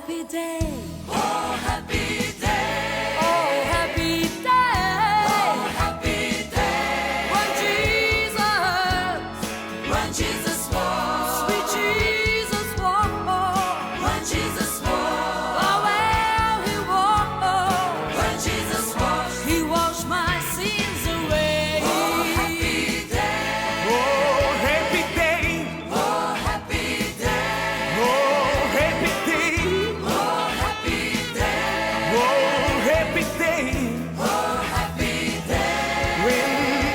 happy day. Oh, happy day. Oh, happy day. Oh, happy day. When Jesus walked, Sweet Jesus walked. when Jesus walked, Oh, well, he walked. when Jesus walked, He washed my sins away. oh, happy day. Oh, happy day. Oh, happy day. Oh, happy day. Oh, happy day. Oh, happy day. Oh, happy day. When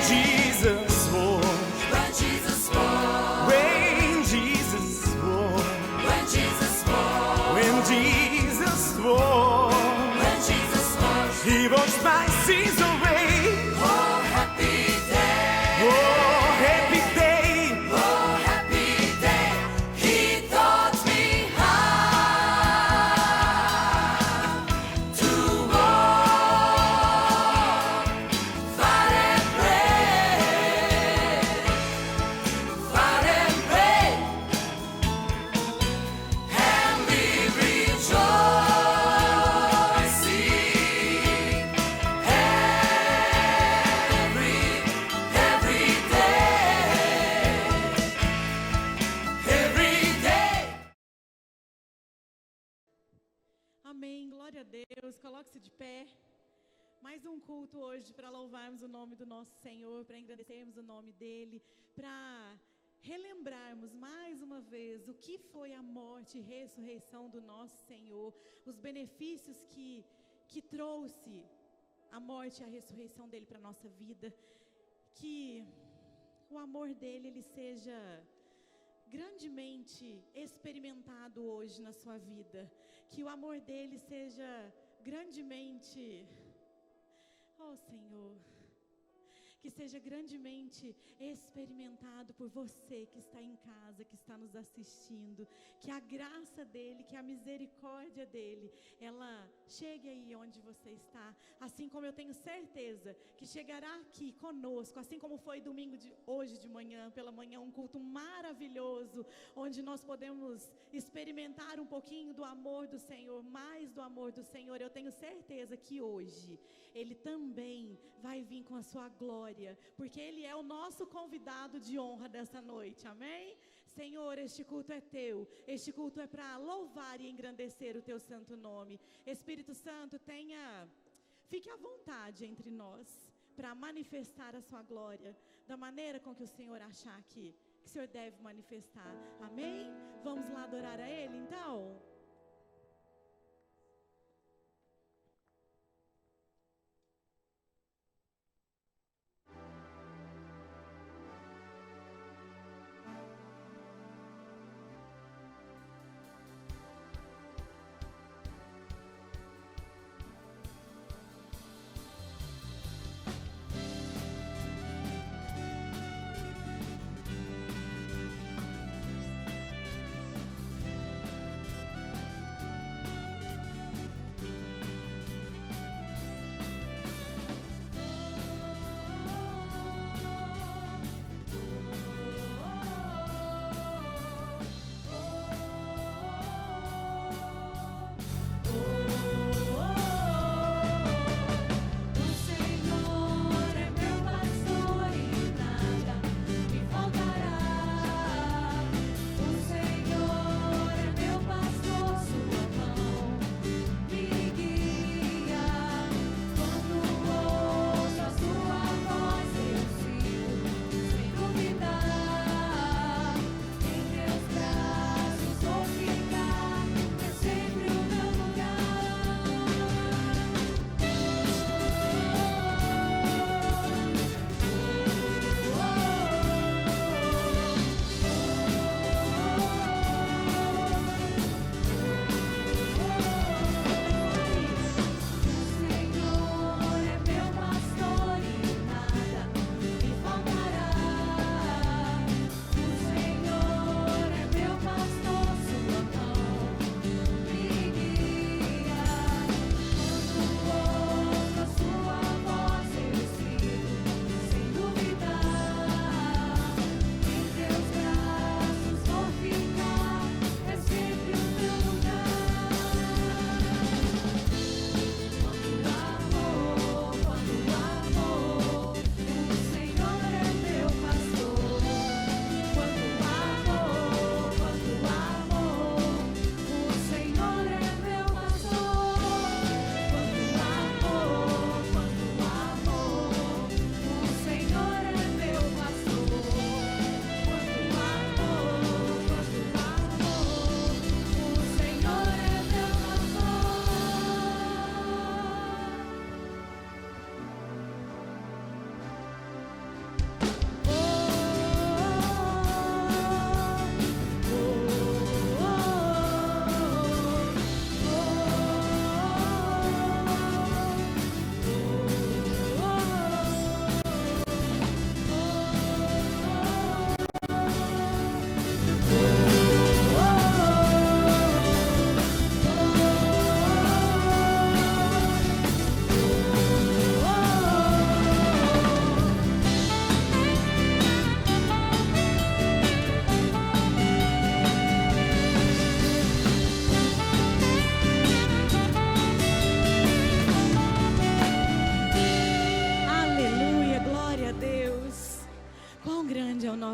Jesus walked. When Jesus walked, When Jesus walked. when Jesus walked, When Jesus walked. when Jesus walked, He washed my sins away. oh, happy day. Oh, happy day. Oh, happy day. He taught me how to walk, fight and pray, fight and pray, and we rejoicing every day. Amém, glória a Deus, coloque-se de pé. Mais um culto hoje para louvarmos o nome do nosso Senhor, para engrandecermos o nome dEle, para relembrarmos mais uma vez o que foi a morte e ressurreição do nosso Senhor, os benefícios que trouxe a morte e a ressurreição dEle para a nossa vida, que o amor dEle ele seja grandemente experimentado hoje na sua vida, que o amor dele seja grandemente, oh Senhor, que seja grandemente experimentado por você que está em casa, que está nos assistindo, que a graça dele, que a misericórdia dele, ela chegue aí onde você está, assim como eu tenho certeza que chegará aqui conosco, assim como foi domingo de hoje de manhã, pela manhã, um culto maravilhoso, onde nós podemos experimentar um pouquinho do amor do Senhor, mais do amor do Senhor. Eu tenho certeza que hoje Ele também vai vir com a sua glória, porque Ele é o nosso convidado de honra dessa noite, amém? Senhor, este culto é Teu, este culto é para louvar e engrandecer o Teu santo nome. Espírito Santo, fique à vontade entre nós, para manifestar a sua glória, da maneira com que o Senhor achar que o Senhor deve manifestar, amém? Vamos lá adorar a Ele, então?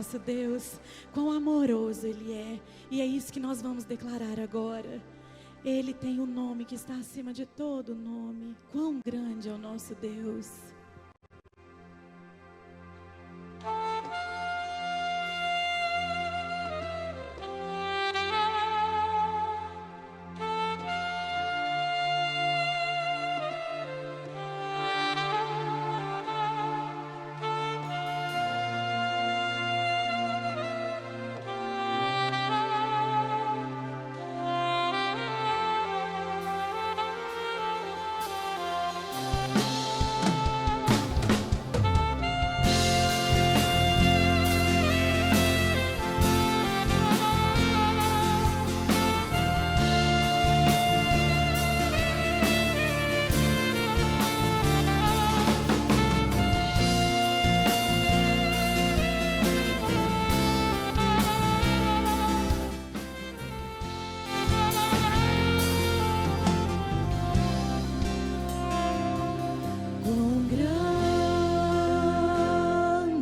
nosso Deus, quão amoroso Ele é. E é isso que nós vamos declarar agora. Ele tem um nome que está acima de todo nome. Quão grande é o nosso Deus.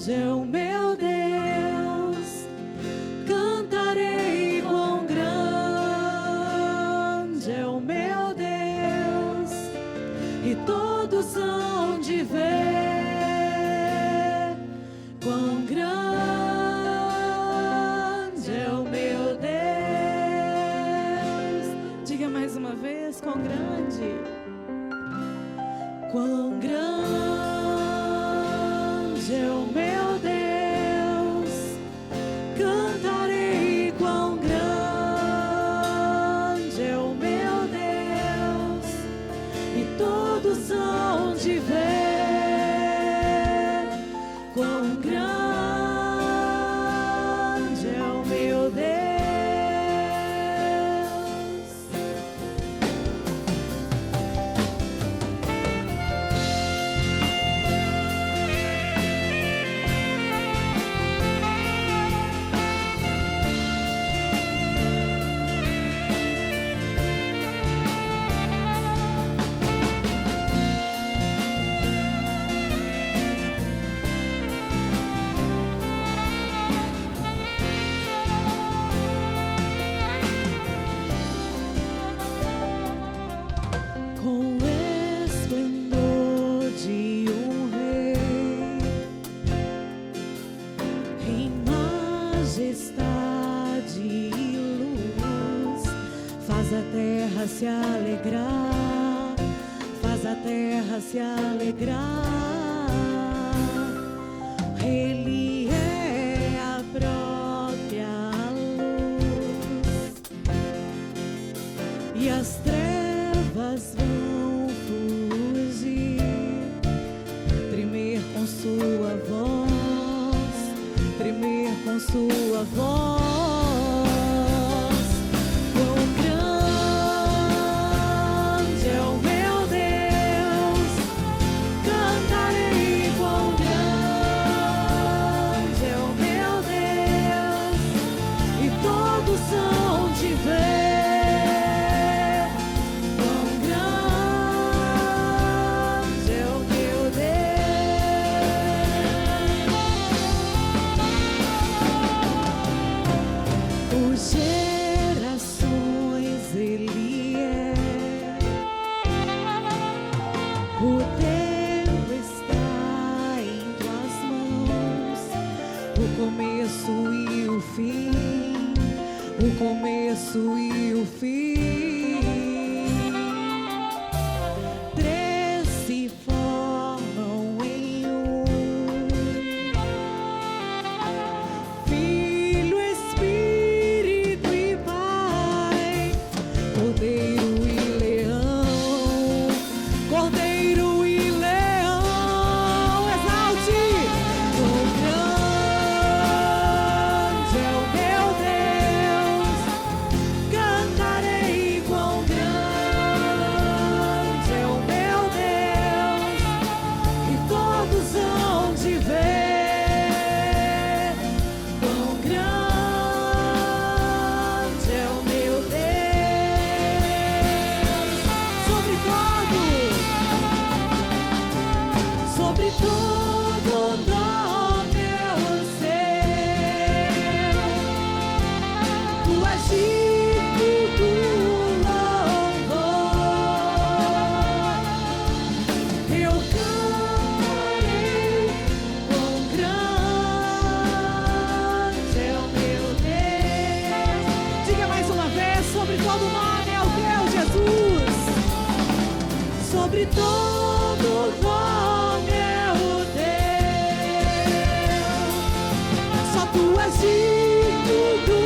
É o meu Deus, cantarei quão grande é o meu Deus, e todos hão de ver quão grande é o meu Deus. Diga mais uma vez, quão grande, quão grande é o meu de ver quão grande é o meu Deus. Se alegrar, faz a terra se alegrar. Ele é a própria luz, e as trevas vão fugir, tremer com sua voz, tremer com sua voz. O começo e o fim, três se formam em um: Filho, Espírito e Pai, Cordeiro e Leão, Cordeiro e Leão. Exalte! Quão grande é o meu Deus, cantarei quão grande é o meu Deus, e todos hão de ver quão grande é o meu Deus. Sobre todo nome eu sei, sobre todo nome é o teu. Só tu és digno do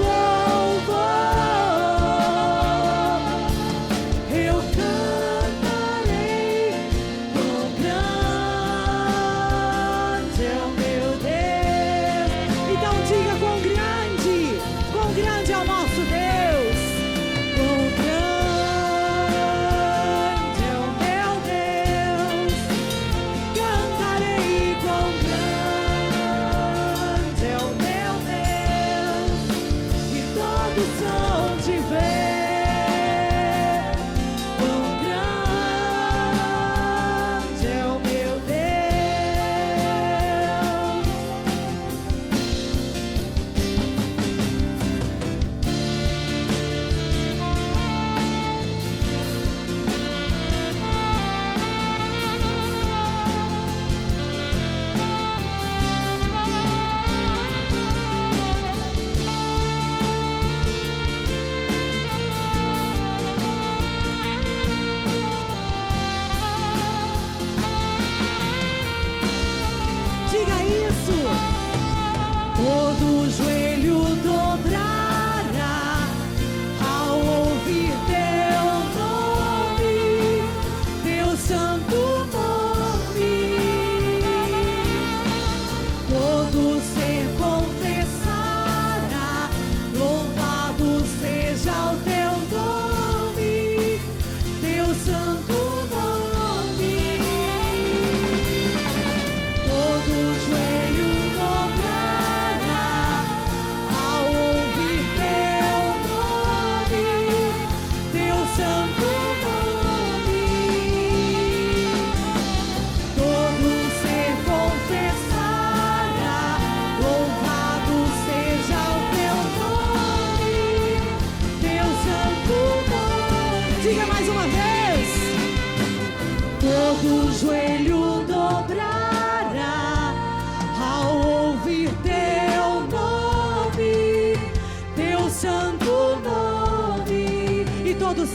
louvor. Eu cantarei, quão grande é o meu Deus. Então diga quão grande é o nosso Deus. Quão grande é o meu Deus. Cantarei, quão grande é o meu Deus. E todos hão de ver quão grande é o meu Diga isso. Todo joelho dobrará ao ouvir teu nome, teu santo nome. Todo ser confessará, louvado seja o teu nome, teu santo nome. Todo joelho dobrará ao ouvir teu nome, teu santo nome. Todo ser confessará, louvado seja o teu nome, teu santo nome. Diga mais uma vez. Todo joelho dobrará ao ouvir teu nome, teu santo nome. E todo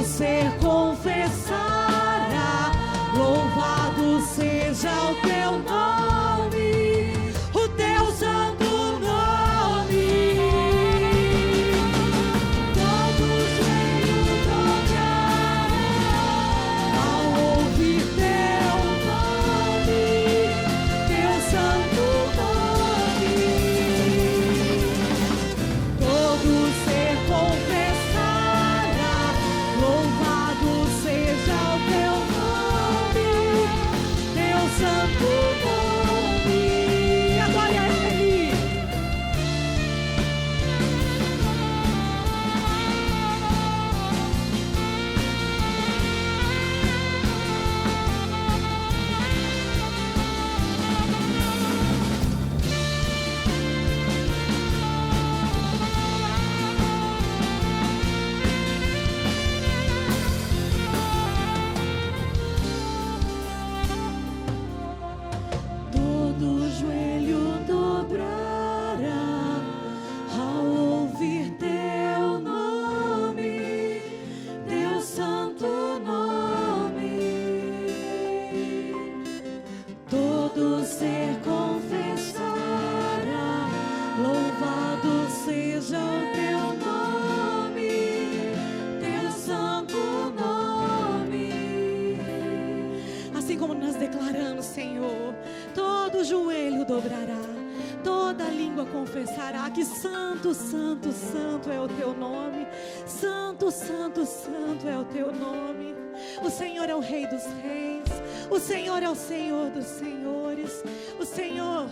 ser confessará, louvado seja o teu nome, o teu santo nome. Todo joelho dobrará ao ouvir teu nome, teu santo nome. Todo ser confessará, louvado seja o teu nome, teu santo nome. Adore a Ele. Todo joelho dobrará ao ouvir teu nome, teu santo nome. Todo ser confessará, louvado seja o teu nome, teu santo nome. Assim como nós declaramos, Senhor, todo joelho dobrará, toda língua confessará que santo, santo, santo é o teu nome. Santo, santo, santo é o teu nome. O Senhor é o Rei dos Reis, o Senhor é o Senhor dos Senhores. O Senhor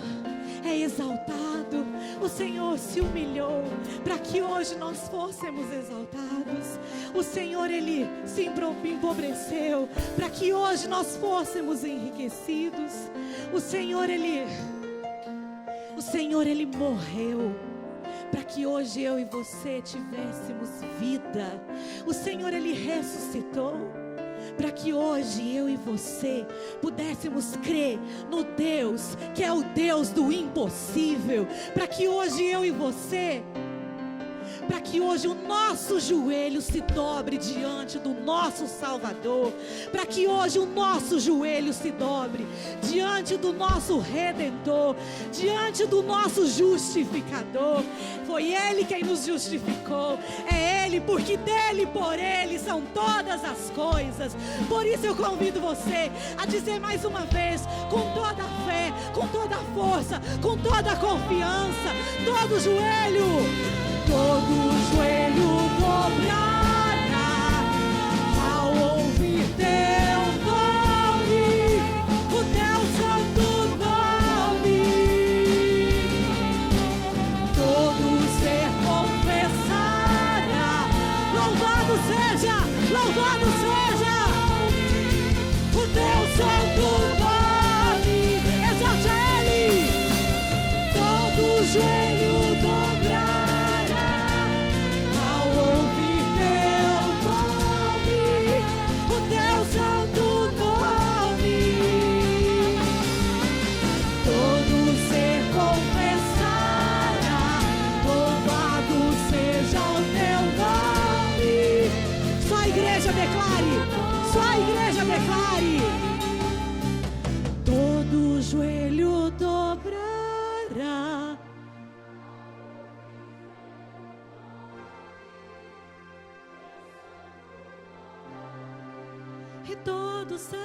é exaltado, o Senhor se humilhou para que hoje nós fôssemos exaltados. O Senhor, Ele se empobreceu para que hoje nós fôssemos enriquecidos. O Senhor, Ele morreu para que hoje eu e você tivéssemos vida. O Senhor, Ele ressuscitou para que hoje eu e você pudéssemos crer no Deus que é o Deus do impossível, para que hoje eu e você para que hoje o nosso joelho se dobre diante do nosso Salvador, para que hoje o nosso joelho se dobre diante do nosso Redentor, diante do nosso justificador. Foi Ele quem nos justificou, é Ele, porque dele, por Ele são todas as coisas. Por isso eu convido você a dizer mais uma vez, com toda a fé, com toda a força, com toda a confiança: todo joelho dobrará ao ouvir teu nome, o teu santo nome. Todo ser confessará: louvado seja o teu santo nome. Exalte Ele. Todo joelho dobrará ao ouvir teu nome, o teu santo nome. Todo ser confessará: louvado seja o teu nome. Só a igreja declare, só a igreja declare. Todo joelho dobrará. E todo ser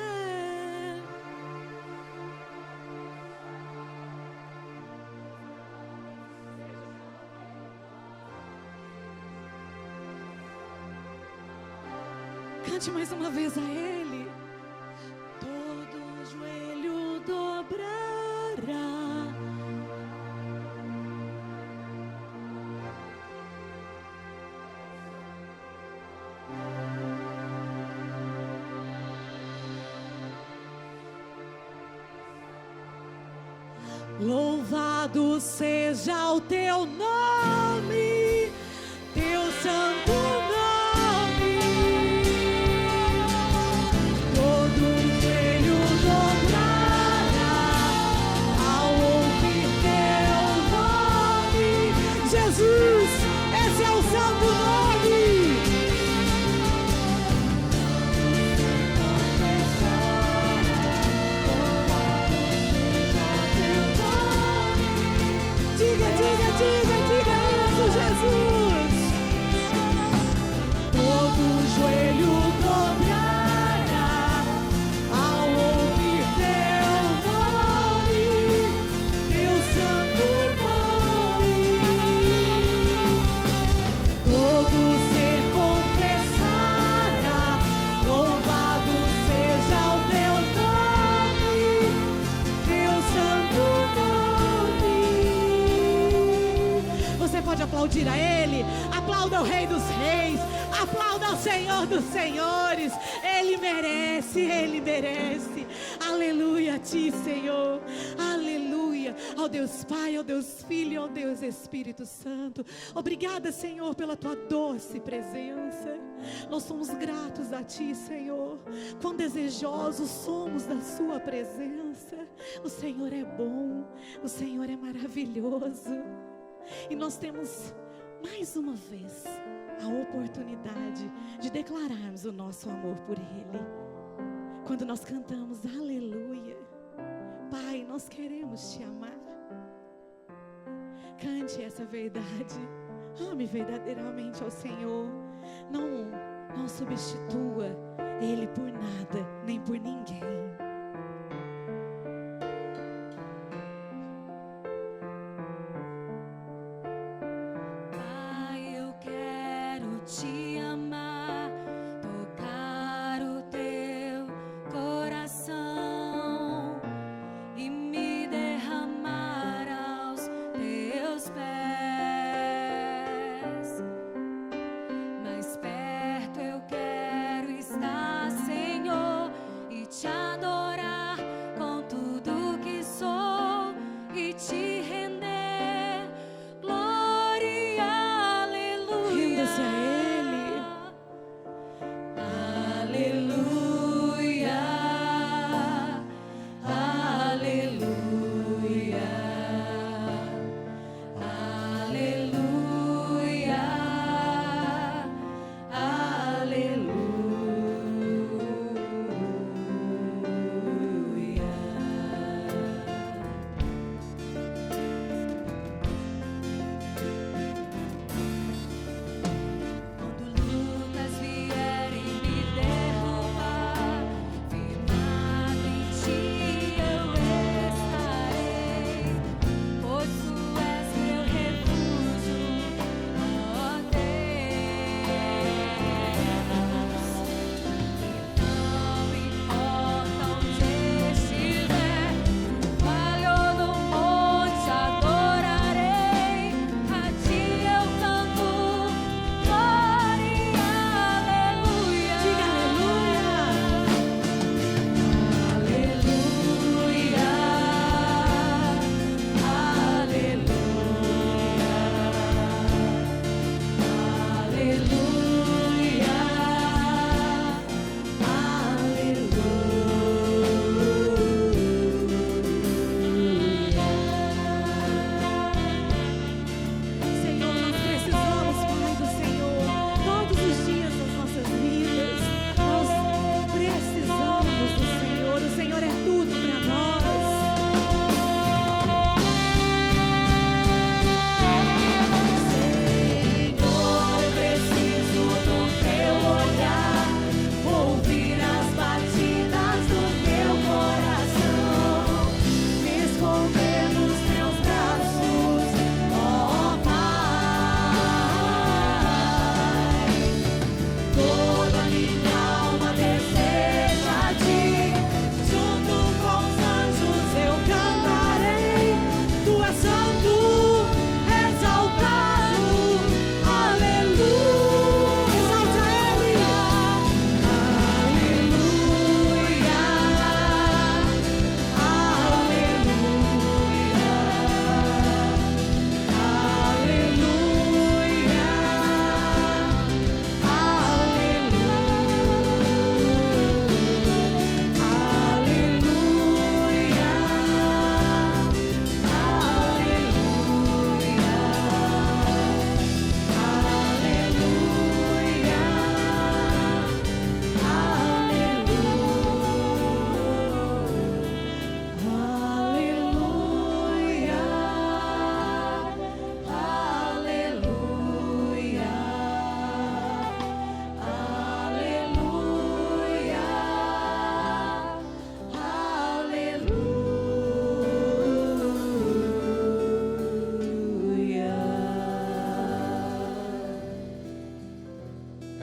cante mais uma vez a Ele. Todo joelho dobrará. Louvado seja o teu nome, teu santo nome. Todo joelho dobrará ao ouvir teu nome. Jesus, esse é o santo nome. Diga isso, Jesus. Todo joelho dobrará ao ouvir teu nome, teu santo nome. Todo ser confessará: louvado seja o teu nome, teu santo nome. Você pode aplaudir a Ele, aplauda o Rei dos Reis, aplauda ao Senhor dos Senhores. Ele merece, Ele merece. Aleluia a Ti, Senhor. Aleluia ao Deus Pai, ao Deus Filho, ao Deus Espírito Santo. Obrigada, Senhor, pela Tua doce presença. Nós somos gratos a Ti, Senhor. Quão desejosos somos da Sua presença. O Senhor é bom, o Senhor é maravilhoso. E nós temos mais uma vez a oportunidade de declararmos o nosso amor por Ele. Quando nós cantamos aleluia, Pai, nós queremos Te amar. Cante essa verdade. Ame verdadeiramente ao Senhor. Não substitua Ele por nada, nem por ninguém. Te amar, tocar o teu coração e me derramar aos teus pés. Mais perto eu quero estar, Senhor, e te adorar com tudo que sou e te render glória, aleluia. Renda-se a Ele.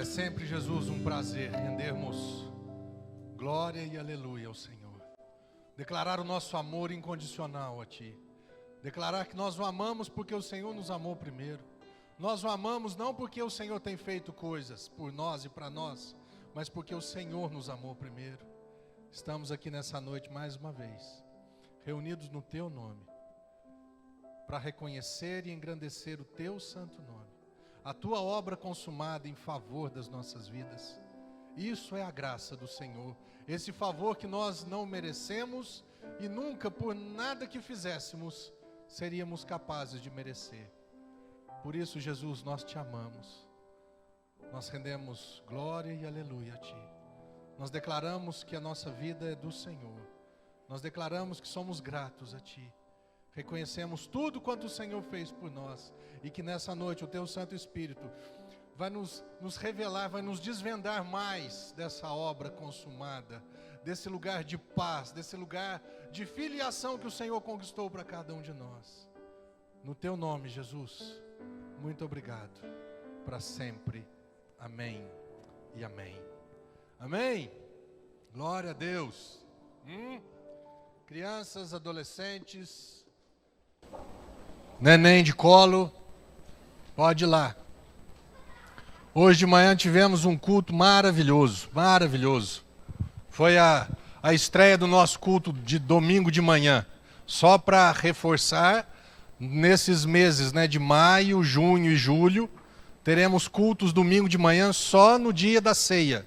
É sempre, Jesus, um prazer rendermos glória e aleluia ao Senhor. Declarar o nosso amor incondicional a Ti. Declarar que nós o amamos porque o Senhor nos amou primeiro. Nós o amamos não porque o Senhor tem feito coisas por nós e para nós, mas porque o Senhor nos amou primeiro. Estamos aqui nessa noite mais uma vez, reunidos no Teu nome, para reconhecer e engrandecer o Teu santo nome. A Tua obra consumada em favor das nossas vidas. Isso é a graça do Senhor. Esse favor que nós não merecemos e nunca, por nada que fizéssemos, seríamos capazes de merecer. Por isso, Jesus, nós Te amamos. Nós rendemos glória e aleluia a Ti. Nós declaramos que a nossa vida é do Senhor. Nós declaramos que somos gratos a Ti. Reconhecemos tudo quanto o Senhor fez por nós. E que nessa noite o Teu Santo Espírito vai nos revelar, vai nos desvendar mais dessa obra consumada, desse lugar de paz, desse lugar de filiação que o Senhor conquistou para cada um de nós. No Teu nome, Jesus, muito obrigado. Para sempre. Amém e amém. Amém? Glória a Deus. Crianças, adolescentes, neném de colo, pode ir lá. Hoje de manhã tivemos um culto maravilhoso, maravilhoso. Foi a estreia do nosso culto de domingo de manhã. Só para reforçar, nesses meses, de maio, junho e julho, teremos cultos domingo de manhã só no dia da ceia.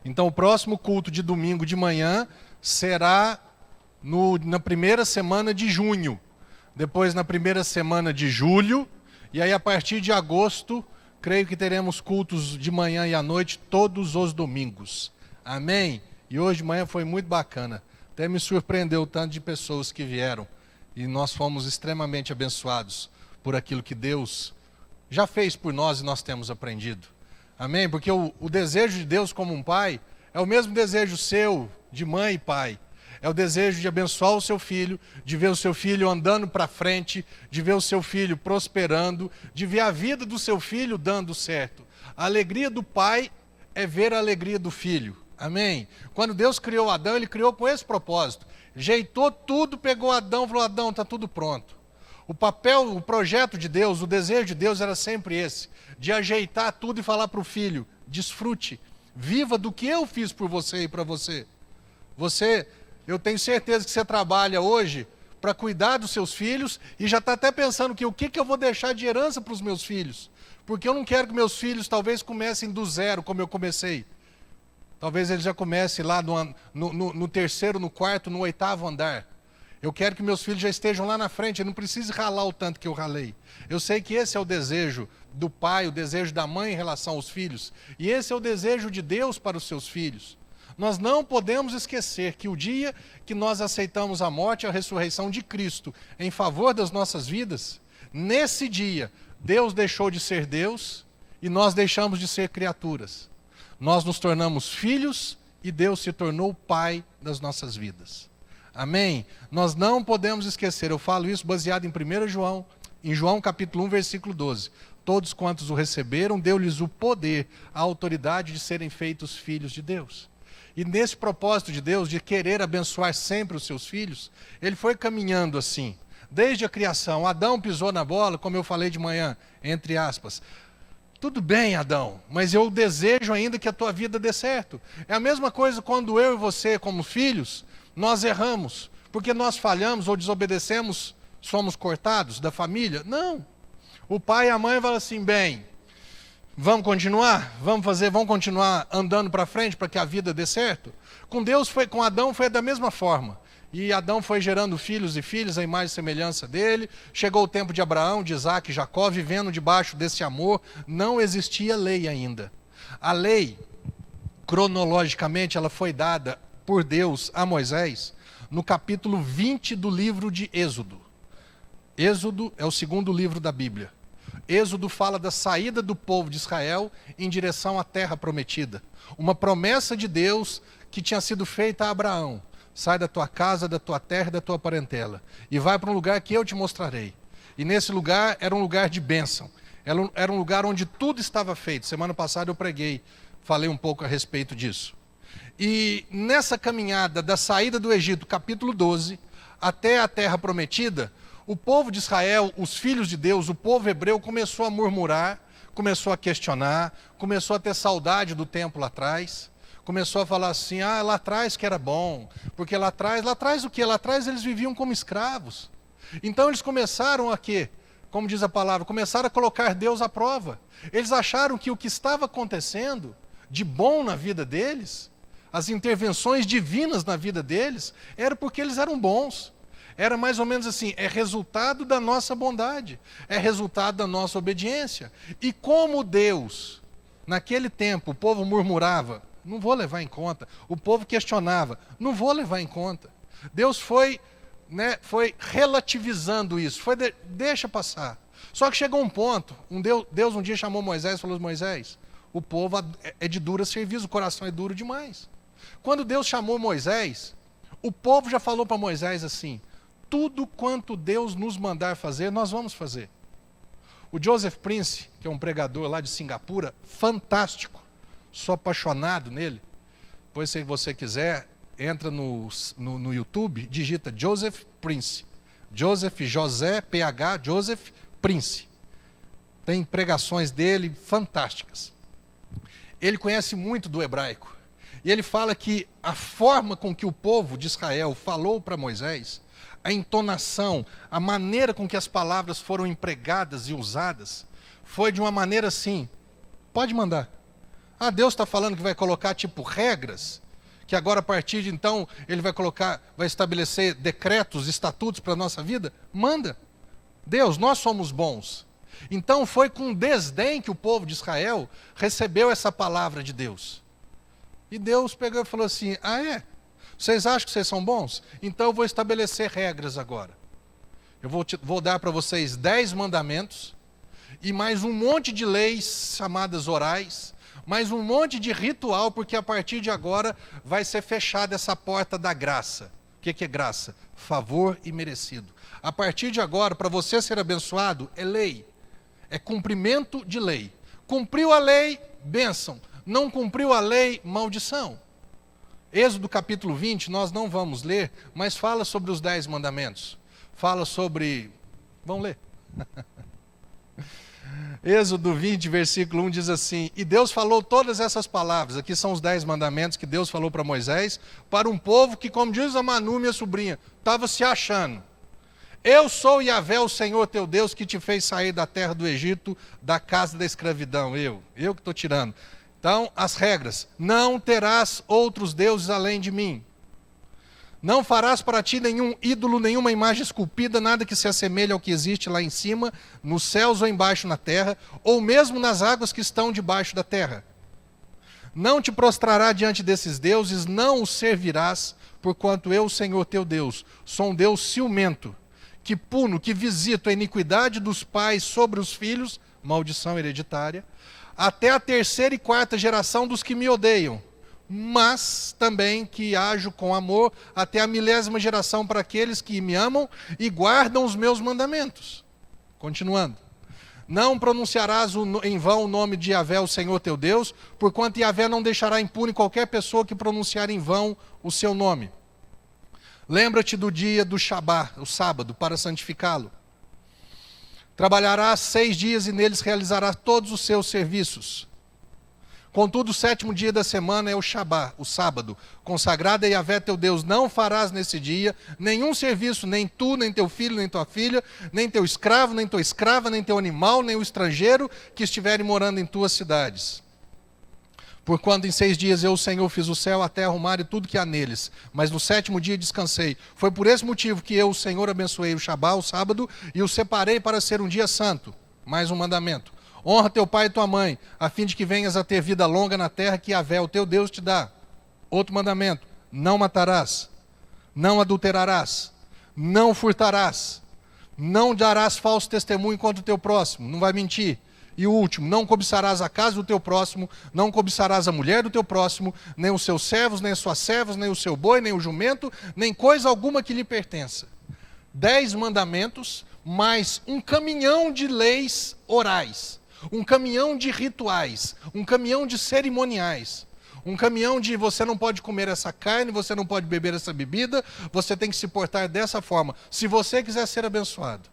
Então o próximo culto de domingo de manhã será na primeira semana de junho. Depois na primeira semana de julho. E aí a partir de agosto, creio que teremos cultos de manhã e à noite todos os domingos. Amém? E hoje de manhã foi muito bacana. Até me surpreendeu o tanto de pessoas que vieram. E nós fomos extremamente abençoados por aquilo que Deus já fez por nós e nós temos aprendido. Amém? Porque o desejo de Deus como um pai é o mesmo desejo seu, de mãe e pai. É o desejo de abençoar o seu filho, de ver o seu filho andando para frente, de ver o seu filho prosperando, de ver a vida do seu filho dando certo. A alegria do pai é ver a alegria do filho. Amém? Quando Deus criou Adão, Ele criou com esse propósito. Ajeitou tudo, pegou Adão e falou: Adão, está tudo pronto. O projeto de Deus, o desejo de Deus era sempre esse, de ajeitar tudo e falar para o filho: desfrute, viva do que eu fiz por você e para você. Eu tenho certeza que você trabalha hoje para cuidar dos seus filhos e já está até pensando que o que eu vou deixar de herança para os meus filhos. Porque eu não quero que meus filhos talvez comecem do zero como eu comecei. Talvez eles já comecem lá no terceiro, no quarto, no oitavo andar. Eu quero que meus filhos já estejam lá na frente, eu não preciso ralar o tanto que eu ralei. Eu sei que esse é o desejo do pai, o desejo da mãe em relação aos filhos. E esse é o desejo de Deus para os seus filhos. Nós não podemos esquecer que o dia que nós aceitamos a morte e a ressurreição de Cristo em favor das nossas vidas, nesse dia, Deus deixou de ser Deus e nós deixamos de ser criaturas. Nós nos tornamos filhos e Deus se tornou Pai das nossas vidas. Amém? Nós não podemos esquecer, eu falo isso baseado em 1 João, em João capítulo 1, versículo 12. Todos quantos o receberam, deu-lhes o poder, a autoridade de serem feitos filhos de Deus. E nesse propósito de Deus, de querer abençoar sempre os seus filhos, Ele foi caminhando assim. Desde a criação, Adão pisou na bola, como eu falei de manhã, entre aspas. Tudo bem, Adão, mas eu desejo ainda que a tua vida dê certo. É a mesma coisa quando eu e você, como filhos, nós erramos. Porque nós falhamos ou desobedecemos, somos cortados da família? Não. O pai e a mãe falam assim: bem, vamos continuar? Vamos continuar andando para frente para que a vida dê certo? Com Adão foi da mesma forma. E Adão foi gerando filhos e filhas, a imagem e semelhança dele. Chegou o tempo de Abraão, de Isaac e Jacó, vivendo debaixo desse amor. Não existia lei ainda. A lei, cronologicamente, ela foi dada por Deus a Moisés no capítulo 20 do livro de Êxodo. Êxodo é o segundo livro da Bíblia. Êxodo fala da saída do povo de Israel em direção à terra prometida. Uma promessa de Deus que tinha sido feita a Abraão. Sai da tua casa, da tua terra e da tua parentela. E vai para um lugar que eu te mostrarei. E nesse lugar era um lugar de bênção. Era um lugar onde tudo estava feito. Semana passada eu preguei, falei um pouco a respeito disso. E nessa caminhada da saída do Egito, capítulo 12, até a terra prometida, o povo de Israel, os filhos de Deus, o povo hebreu começou a murmurar, começou a questionar, começou a ter saudade do tempo lá atrás, começou a falar assim, lá atrás que era bom, porque lá atrás o quê? Lá atrás eles viviam como escravos. Então eles começaram a quê? Como diz a palavra, começaram a colocar Deus à prova. Eles acharam que o que estava acontecendo de bom na vida deles, as intervenções divinas na vida deles, era porque eles eram bons. Era mais ou menos assim, é resultado da nossa bondade, é resultado da nossa obediência. E como Deus, naquele tempo, o povo murmurava, não vou levar em conta. O povo questionava, não vou levar em conta. Deus foi relativizando isso, deixa passar. Só que chegou um ponto, Deus um dia chamou Moisés e falou, Moisés, o povo é de dura serviço, o coração é duro demais. Quando Deus chamou Moisés, o povo já falou para Moisés assim, tudo quanto Deus nos mandar fazer, nós vamos fazer. O Joseph Prince, que é um pregador lá de Singapura, fantástico, sou apaixonado nele. Depois, se você quiser, entra no YouTube, digita Joseph Prince. José, PH, Joseph Prince. Tem pregações dele fantásticas. Ele conhece muito do hebraico. E ele fala que a forma com que o povo de Israel falou para Moisés, a entonação, a maneira com que as palavras foram empregadas e usadas, foi de uma maneira assim, pode mandar. Deus está falando que vai colocar tipo regras, que agora a partir de então ele vai estabelecer decretos, estatutos para a nossa vida? Manda. Deus, nós somos bons. Então foi com desdém que o povo de Israel recebeu essa palavra de Deus. E Deus pegou e falou assim, vocês acham que vocês são bons? Então eu vou estabelecer regras agora. Eu vou dar para vocês 10 mandamentos e mais um monte de leis chamadas orais, mais um monte de ritual, porque a partir de agora vai ser fechada essa porta da graça. O que é graça? Favor imerecido. A partir de agora, para você ser abençoado, é lei. É cumprimento de lei. Cumpriu a lei, bênção. Não cumpriu a lei, maldição. Êxodo capítulo 20, nós não vamos ler, mas fala sobre os 10 mandamentos. Fala sobre... Vamos ler. Êxodo 20, versículo 1 diz assim, e Deus falou todas essas palavras, aqui são os 10 mandamentos que Deus falou para Moisés, para um povo que, como diz a Manu, minha sobrinha, estava se achando. Eu sou Yahvé, o Senhor teu Deus, que te fez sair da terra do Egito, da casa da escravidão. Eu que estou tirando. Então, as regras. Não terás outros deuses além de mim. Não farás para ti nenhum ídolo, nenhuma imagem esculpida, nada que se assemelhe ao que existe lá em cima, nos céus ou embaixo na terra, ou mesmo nas águas que estão debaixo da terra. Não te prostrará diante desses deuses, não os servirás, porquanto eu, Senhor teu Deus, sou um Deus ciumento, que puno, que visito a iniquidade dos pais sobre os filhos, maldição hereditária, até a 3ª e 4ª geração dos que me odeiam, mas também que ajo com amor até a 1000ª geração para aqueles que me amam e guardam os meus mandamentos. Continuando. Não pronunciarás em vão o nome de Yahvé, o Senhor teu Deus, porquanto Yahvé não deixará impune qualquer pessoa que pronunciar em vão o seu nome. Lembra-te do dia do Shabá, o sábado, para santificá-lo. Trabalharás 6 dias e neles realizarás todos os seus serviços. Contudo, o 7º dia da semana é o Shabá, o sábado, consagrado a Yahvé teu Deus. Não farás nesse dia nenhum serviço, nem tu, nem teu filho, nem tua filha, nem teu escravo, nem tua escrava, nem teu animal, nem o estrangeiro que estiverem morando em tuas cidades. Porquanto em 6 dias eu, o Senhor, fiz o céu, a terra, o mar e tudo que há neles. Mas no 7º dia descansei. Foi por esse motivo que eu, o Senhor, abençoei o Shabá, o sábado, e o separei para ser um dia santo. Mais um mandamento. Honra teu pai e tua mãe, a fim de que venhas a ter vida longa na terra que Yahvé, o teu Deus, te dá. Outro mandamento. Não matarás. Não adulterarás. Não furtarás. Não darás falso testemunho contra o teu próximo. Não vai mentir. E o último, não cobiçarás a casa do teu próximo, não cobiçarás a mulher do teu próximo, nem os seus servos, nem as suas servas, nem o seu boi, nem o jumento, nem coisa alguma que lhe pertença. 10 mandamentos, mais um caminhão de leis orais, um caminhão de rituais, um caminhão de cerimoniais, um caminhão de você não pode comer essa carne, você não pode beber essa bebida, você tem que se portar dessa forma, se você quiser ser abençoado.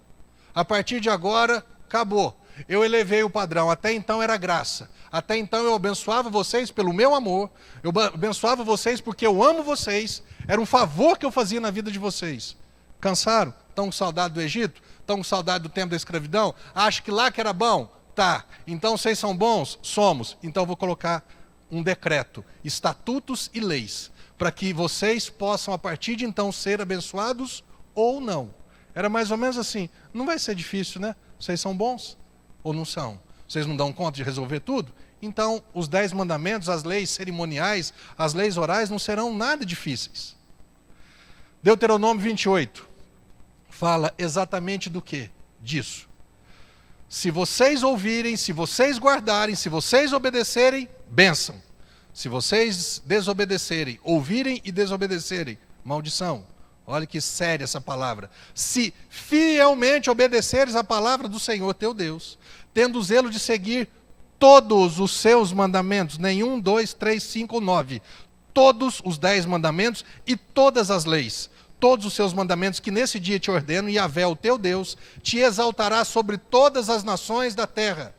A partir de agora, acabou. Eu elevei o padrão, até então era graça. Até então eu abençoava vocês pelo meu amor, eu abençoava vocês porque eu amo vocês, era um favor que eu fazia na vida de vocês. Cansaram? Estão com saudade do Egito? Estão com saudade do tempo da escravidão? Acham que lá que era bom? Tá. Então vocês são bons? Somos. Então eu vou colocar um decreto, estatutos e leis, para que vocês possam a partir de então ser abençoados ou não. Era mais ou menos assim, não vai ser difícil, né? Vocês são bons ou não são? Vocês não dão conta de resolver tudo? Então, os 10 mandamentos, as leis cerimoniais, as leis orais não serão nada difíceis. Deuteronômio 28 fala exatamente do quê? Disso. Se vocês ouvirem, se vocês guardarem, se vocês obedecerem, bênção. Se vocês desobedecerem, ouvirem e desobedecerem, maldição. Olha que séria essa palavra. Se fielmente obedeceres a palavra do Senhor teu Deus, tendo o zelo de seguir todos os seus mandamentos, nenhum, 2, 3, 5 ou 9, todos os 10 mandamentos e todas as leis, todos os seus mandamentos que nesse dia te ordeno, e Yahvé, o teu Deus, te exaltará sobre todas as nações da terra.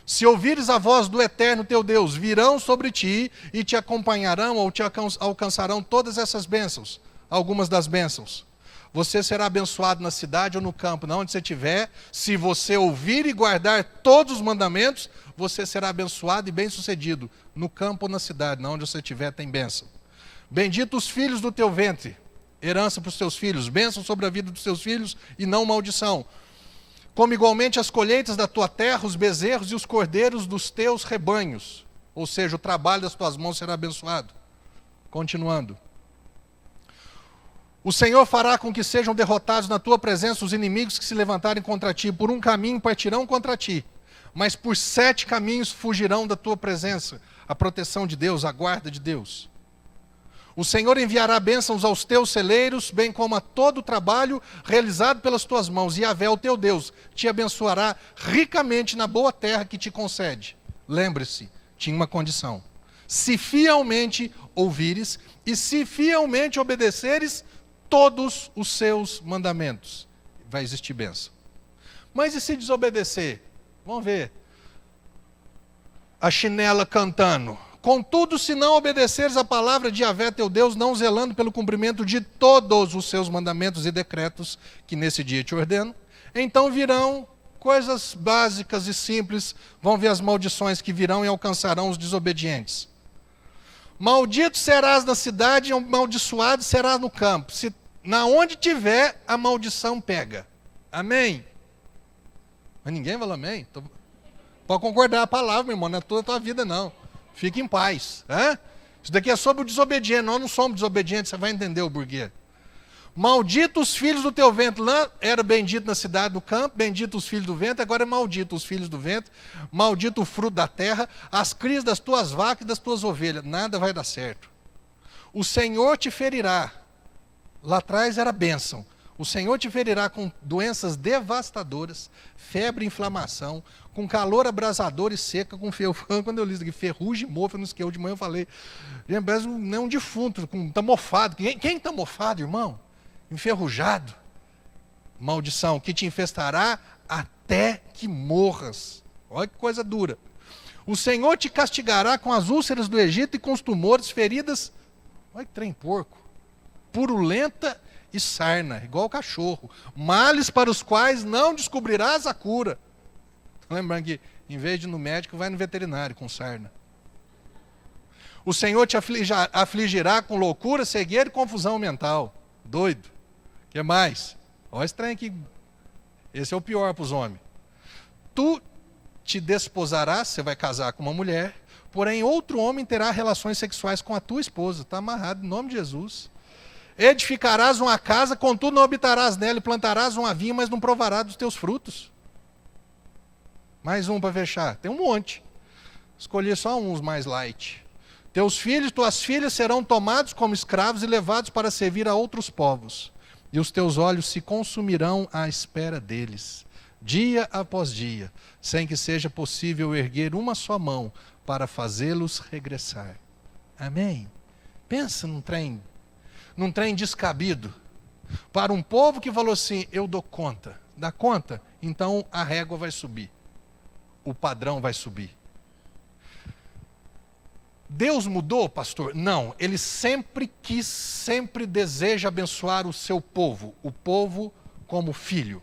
Se ouvires a voz do Eterno teu Deus, virão sobre ti e te acompanharão ou te alcançarão todas essas bênçãos. Algumas das bênçãos. Você será abençoado na cidade ou no campo, na onde você estiver. Se você ouvir e guardar todos os mandamentos, você será abençoado e bem-sucedido. No campo ou na cidade, na onde você estiver, tem bênção. Bendito os filhos do teu ventre, herança para os teus filhos, bênção sobre a vida dos teus filhos e não maldição. Como igualmente as colheitas da tua terra, os bezerros e os cordeiros dos teus rebanhos. Ou seja, o trabalho das tuas mãos será abençoado. Continuando. O Senhor fará com que sejam derrotados na tua presença os inimigos que se levantarem contra ti. Por um caminho partirão contra ti, mas por 7 caminhos fugirão da tua presença. A proteção de Deus, a guarda de Deus. O Senhor enviará bênçãos aos teus celeiros, bem como a todo o trabalho realizado pelas tuas mãos. E Yahvé, o teu Deus, te abençoará ricamente na boa terra que te concede. Lembre-se, tinha uma condição. Se fielmente ouvires e se fielmente obedeceres todos os seus mandamentos, vai existir bênção. Mas e se desobedecer? Vamos ver. A chinela cantando. Contudo, se não obedeceres a palavra de Yahvé teu Deus, não zelando pelo cumprimento de todos os seus mandamentos e decretos, que nesse dia te ordeno, então virão coisas básicas e simples, vão ver as maldições que virão e alcançarão os desobedientes. Maldito serás na cidade, amaldiçoado serás no campo. Se na onde tiver, a maldição pega. Amém? Mas ninguém fala amém. Pode concordar a palavra, meu irmão, não é toda a tua vida, não. Fique em paz. Isso daqui é sobre o desobediente. Nós não somos desobedientes, você vai entender o porquê. Maldito os filhos do teu ventre. Lá era bendito na cidade do campo, bendito os filhos do ventre, agora é maldito os filhos do ventre, maldito o fruto da terra, as crias das tuas vacas e das tuas ovelhas. Nada vai dar certo. O Senhor te ferirá. Lá atrás era bênção. O Senhor te ferirá com doenças devastadoras, febre e inflamação, com calor abrasador e seca, com ferrugem. Quando eu li isso aqui, ferrugem e mofo, não hoje de manhã eu falei, parece um defunto, está mofado. Quem está mofado, irmão? Enferrujado. Maldição, que te infestará até que morras. Olha que coisa dura. O Senhor te castigará com as úlceras do Egito e com os tumores, feridas, olha que trem porco, purulenta e sarna, igual o cachorro. Males para os quais não descobrirás a cura. Lembrando que, em vez de ir no médico, vai no veterinário com sarna. O Senhor te afligirá com loucura, cegueira e confusão mental. Doido. O que mais? Olha esse trem aqui. Esse é o pior para os homens. Tu te desposarás, você vai casar com uma mulher, porém outro homem terá relações sexuais com a tua esposa. Está amarrado em nome de Jesus. Edificarás uma casa, contudo não habitarás nela, e plantarás uma vinha, mas não provarás dos teus frutos. Mais um para fechar. Tem um monte. Escolhi só uns mais light. Teus filhos, tuas filhas serão tomados como escravos e levados para servir a outros povos. e os teus olhos se consumirão à espera deles, dia após dia, sem que seja possível erguer uma só mão para fazê-los regressar. Amém? Pensa num trem descabido, para um povo que falou assim, eu dou conta. Dá conta? Então a régua vai subir, o padrão vai subir. Deus mudou, pastor? Não, Ele sempre quis, sempre deseja abençoar o seu povo, o povo como filho.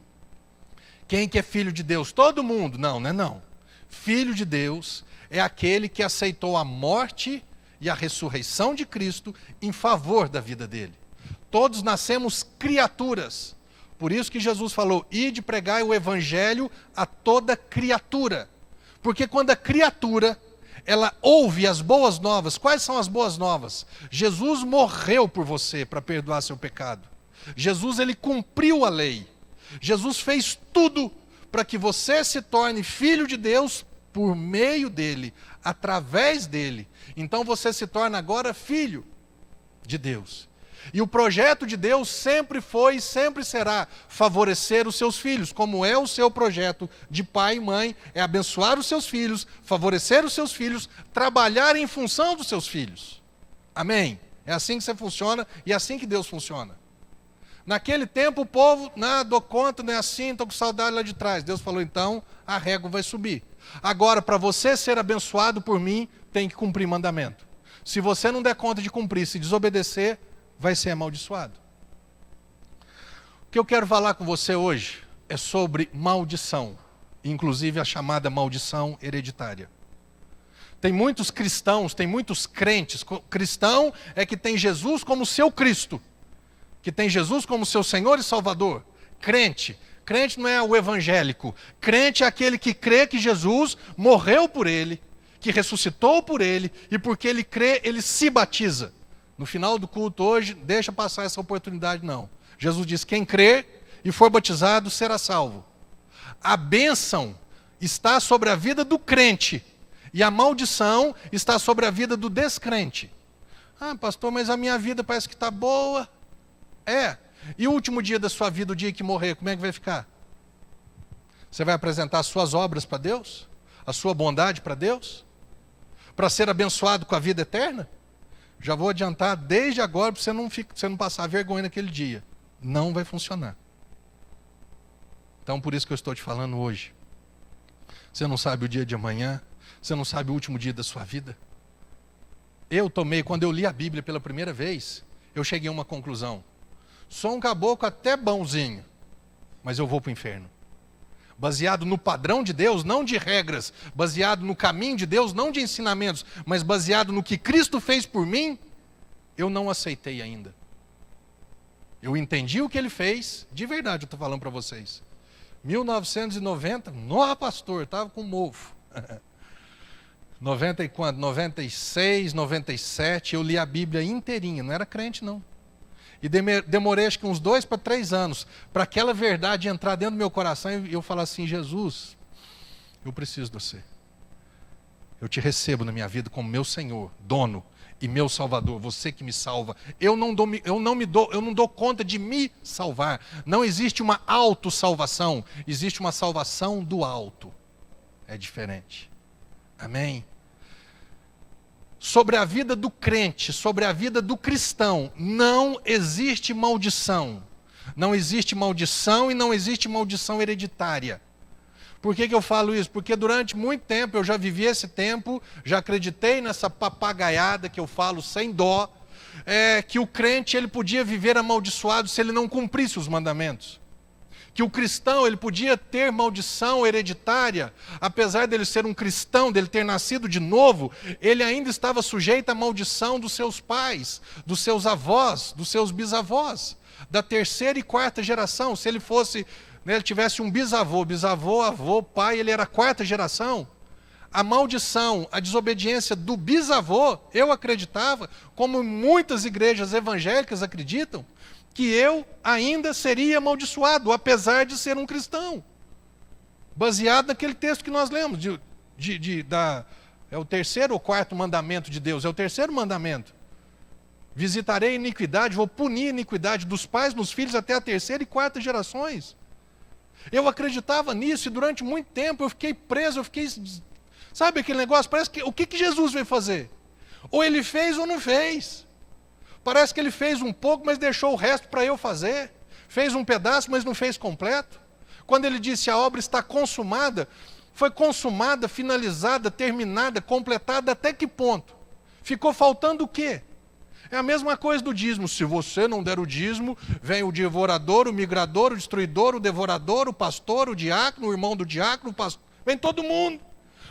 Quem que é filho de Deus? Todo mundo? Não, não é não. Filho de Deus é aquele que aceitou a morte e a ressurreição de Cristo em favor da vida dele. Todos nascemos criaturas. Por isso que Jesus falou, ide pregai o evangelho a toda criatura. Porque quando a criatura, ela ouve as boas novas. Quais são as boas novas? Jesus morreu por você para perdoar seu pecado. Jesus, ele cumpriu a lei. Jesus fez tudo para que você se torne filho de Deus por meio dele, através dele. Então você se torna agora filho de Deus. E o projeto de Deus sempre foi e sempre será favorecer os seus filhos, como é o seu projeto de pai e mãe, é abençoar os seus filhos, favorecer os seus filhos, trabalhar em função dos seus filhos. Amém? É assim que você funciona e é assim que Deus funciona. Naquele tempo o povo, não, dou conta, não é assim, estou com saudade lá de trás. Deus falou, então a régua vai subir. Agora, para você ser abençoado por mim, tem que cumprir mandamento. Se você não der conta de cumprir, se desobedecer, vai ser amaldiçoado. O que eu quero falar com você hoje é sobre maldição, inclusive a chamada maldição hereditária. Tem muitos cristãos, tem muitos crentes. Cristão é que tem Jesus como seu Cristo, que tem Jesus como seu Senhor e Salvador. Crente não é o evangélico. Crente é aquele que crê que Jesus morreu por ele, que ressuscitou por ele, e porque ele crê, ele se batiza. No final do culto hoje, deixa passar essa oportunidade não. Jesus diz, quem crê e for batizado será salvo. A bênção está sobre a vida do crente e a maldição está sobre a vida do descrente. Ah, pastor, mas a minha vida parece que está boa. É. E o último dia da sua vida, o dia que morrer, como é que vai ficar? Você vai apresentar as suas obras para Deus? A sua bondade para Deus? Para ser abençoado com a vida eterna? Já vou adiantar desde agora para você não passar vergonha naquele dia. Não vai funcionar. Então, por isso que eu estou te falando hoje. Você não sabe o dia de amanhã. Você não sabe o último dia da sua vida. Quando eu li a Bíblia pela primeira vez, eu cheguei a uma conclusão. Sou um caboclo até bonzinho, mas eu vou para o inferno. Baseado no padrão de Deus, não de regras. Baseado no caminho de Deus, não de ensinamentos. Mas baseado no que Cristo fez por mim, eu não aceitei ainda. Eu entendi o que Ele fez, de verdade eu estou falando para vocês. 1990, nossa pastor, estava com mofo. 90 e quanto? 96, 97, eu li a Bíblia inteirinha, não era crente não. E demorei acho que uns 2 para 3 anos para aquela verdade entrar dentro do meu coração e eu falar assim, Jesus, eu preciso de você. Eu te recebo na minha vida como meu Senhor, dono e meu Salvador, você que me salva. Eu não dou conta de me salvar. Não existe uma autossalvação, existe uma salvação do alto. É diferente. Amém? Sobre a vida do crente, sobre a vida do cristão, não existe maldição. Não existe maldição e não existe maldição hereditária. Por que eu falo isso? Porque durante muito tempo, eu já vivi esse tempo, já acreditei nessa papagaiada que eu falo sem dó, que o crente ele podia viver amaldiçoado se ele não cumprisse os mandamentos. Que o cristão ele podia ter maldição hereditária, apesar dele ser um cristão, dele ter nascido de novo, ele ainda estava sujeito à maldição dos seus pais, dos seus avós, dos seus bisavós, da 3ª e 4ª geração. Se ele fosse, ele tivesse um bisavô, avô, pai, ele era a 4ª geração. A maldição, a desobediência do bisavô, eu acreditava, como muitas igrejas evangélicas acreditam, que eu ainda seria amaldiçoado, apesar de ser um cristão. Baseado naquele texto que nós lemos, é o 3º ou 4º mandamento de Deus, é o 3º mandamento. Visitarei a iniquidade, vou punir a iniquidade dos pais nos filhos até a terceira e quarta gerações. Eu acreditava nisso e durante muito tempo eu fiquei preso, sabe aquele negócio? Parece que o que Jesus veio fazer? Ou ele fez ou não fez. Parece que ele fez um pouco, mas deixou o resto para eu fazer. Fez um pedaço, mas não fez completo. Quando ele disse a obra está consumada, foi consumada, finalizada, terminada, completada até que ponto? Ficou faltando o quê? É a mesma coisa do dízimo. Se você não der o dízimo, vem o devorador, o migrador, o destruidor, o devorador, o pastor, o diácono, o irmão do diácono, o pastor, vem todo mundo.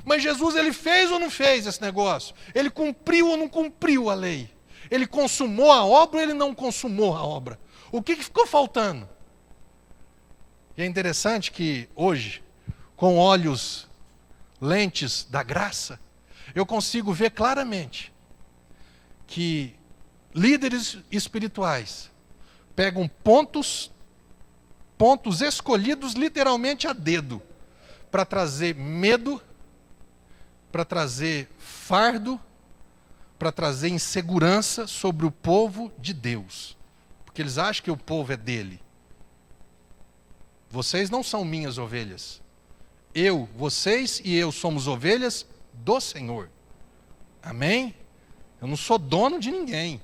Mas Jesus, ele fez ou não fez esse negócio? Ele cumpriu ou não cumpriu a lei? Ele consumou a obra ou ele não consumou a obra? O que ficou faltando? E é interessante que hoje, com olhos, lentes da graça, eu consigo ver claramente que líderes espirituais pegam pontos escolhidos literalmente a dedo, para trazer medo, para trazer fardo, para trazer insegurança sobre o povo de Deus. Porque eles acham que o povo é dele. Vocês não são minhas ovelhas. Vocês e eu somos ovelhas do Senhor. Amém? Eu não sou dono de ninguém.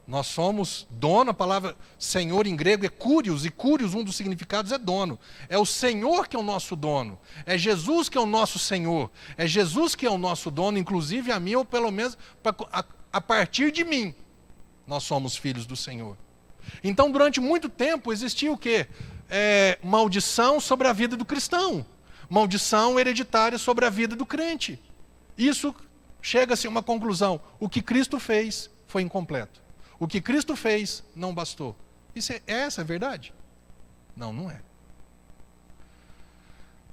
Nós somos dono, a palavra Senhor em grego é Kyrios, e Kyrios, um dos significados é dono. É o Senhor que é o nosso dono. É Jesus que é o nosso Senhor. É Jesus que é o nosso dono, inclusive a mim, ou pelo menos a partir de mim, nós somos filhos do Senhor. Então, durante muito tempo, existia o quê? Maldição sobre a vida do cristão. Maldição hereditária sobre a vida do crente. Isso chega-se a uma conclusão. O que Cristo fez foi incompleto. O que Cristo fez não bastou. Essa é a verdade? Não, não é.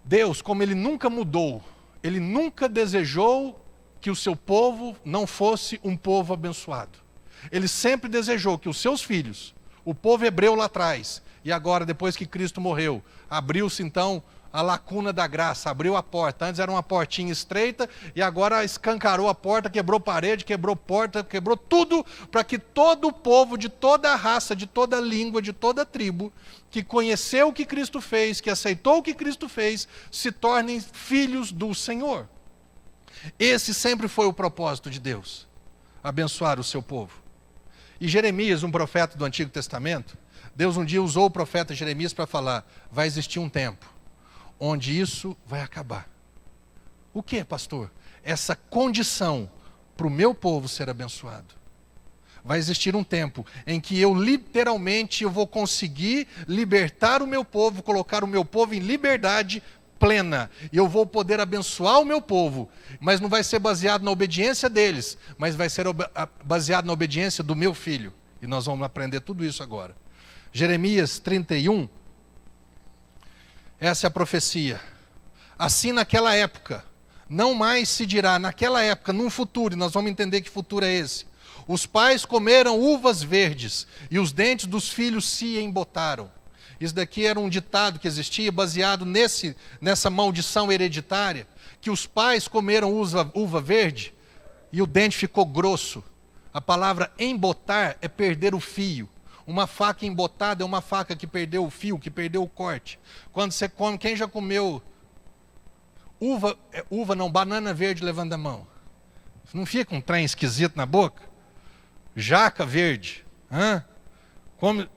Deus, como Ele nunca mudou, Ele nunca desejou que o seu povo não fosse um povo abençoado. Ele sempre desejou que os seus filhos, o povo hebreu lá atrás, e agora, depois que Cristo morreu, abriu-se então a lacuna da graça, abriu a porta. Antes era uma portinha estreita e agora escancarou a porta, quebrou parede, quebrou porta, quebrou tudo, para que todo o povo de toda a raça, de toda a língua, de toda a tribo, que conheceu o que Cristo fez, que aceitou o que Cristo fez, se tornem filhos do Senhor. Esse sempre foi o propósito de Deus, abençoar o seu povo. E Jeremias, um profeta do Antigo Testamento, Deus um dia usou o profeta Jeremias para falar, vai existir um tempo onde isso vai acabar. O que, pastor? Essa condição para o meu povo ser abençoado. Vai existir um tempo em que eu literalmente vou conseguir libertar o meu povo, colocar o meu povo em liberdade plena. E eu vou poder abençoar o meu povo, mas não vai ser baseado na obediência deles, mas vai ser baseado na obediência do meu filho. E nós vamos aprender tudo isso agora. Jeremias 31, essa é a profecia. Assim naquela época, não mais se dirá, naquela época, num futuro, e nós vamos entender que futuro é esse. Os pais comeram uvas verdes, e os dentes dos filhos se embotaram. Isso daqui era um ditado que existia, baseado nessa maldição hereditária, que os pais comeram uva verde, e o dente ficou grosso. A palavra embotar é perder o fio. Uma faca embotada é uma faca que perdeu o fio, que perdeu o corte. Quando você come, quem já comeu banana verde, levanta a mão. Não fica um trem esquisito na boca? Jaca verde.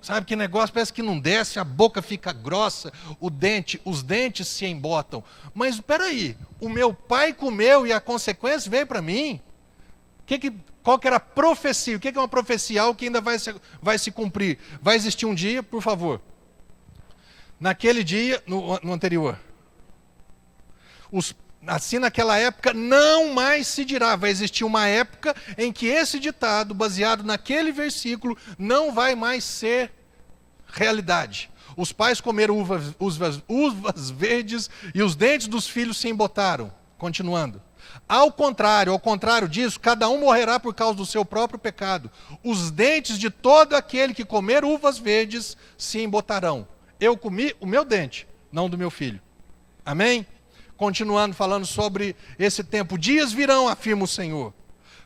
Sabe que negócio? Parece que não desce, a boca fica grossa, os dentes se embotam. Mas espera aí, o meu pai comeu e a consequência veio para mim? Qual que era a profecia? O que é uma profecia? Algo que ainda vai se cumprir. Vai existir um dia, por favor. Naquele dia, no anterior. Assim naquela época, não mais se dirá. Vai existir uma época em que esse ditado, baseado naquele versículo, não vai mais ser realidade. Os pais comeram uvas verdes e os dentes dos filhos se embotaram. Continuando. Ao contrário disso, cada um morrerá por causa do seu próprio pecado. Os dentes de todo aquele que comer uvas verdes se embotarão. Eu comi o meu dente, não do meu filho. Amém? Continuando falando sobre esse tempo. Dias virão, afirma o Senhor,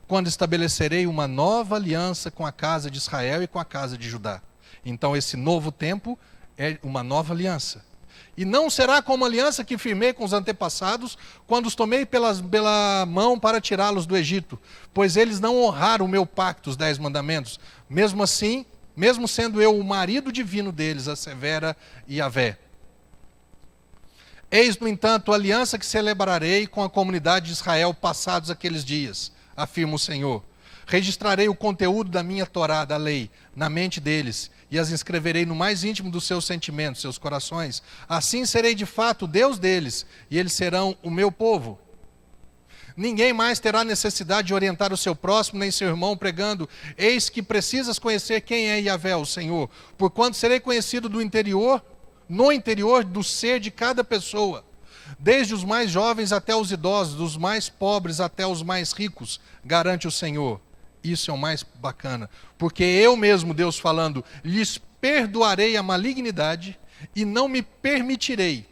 quando estabelecerei uma nova aliança com a casa de Israel e com a casa de Judá. Então esse novo tempo é uma nova aliança. E não será como a aliança que firmei com os antepassados, quando os tomei pela mão para tirá-los do Egito, pois eles não honraram o meu pacto, os 10 mandamentos. Mesmo assim, mesmo sendo eu o marido divino deles, assevera Yahvé. Eis, no entanto, a aliança que celebrarei com a comunidade de Israel passados aqueles dias, afirma o Senhor. Registrarei o conteúdo da minha Torá, da lei, na mente deles, e as inscreverei no mais íntimo dos seus sentimentos, seus corações. Assim serei de fato o Deus deles, e eles serão o meu povo. Ninguém mais terá necessidade de orientar o seu próximo, nem seu irmão, pregando: eis que precisas conhecer quem é Yahvé, o Senhor, porquanto serei conhecido no interior do ser de cada pessoa, desde os mais jovens até os idosos, dos mais pobres até os mais ricos, garante o Senhor. Isso é o mais bacana, porque eu mesmo, Deus falando, lhes perdoarei a malignidade e não me permitirei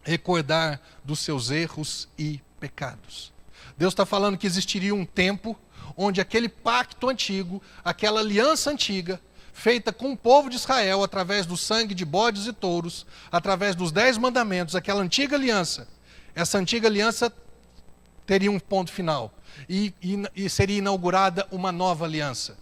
recordar dos seus erros e pecados. Deus está falando que existiria um tempo onde aquele pacto antigo, aquela aliança antiga, feita com o povo de Israel, através do sangue de bodes e touros, através dos 10 mandamentos, aquela antiga aliança, essa antiga aliança teria um ponto final, e seria inaugurada uma nova aliança.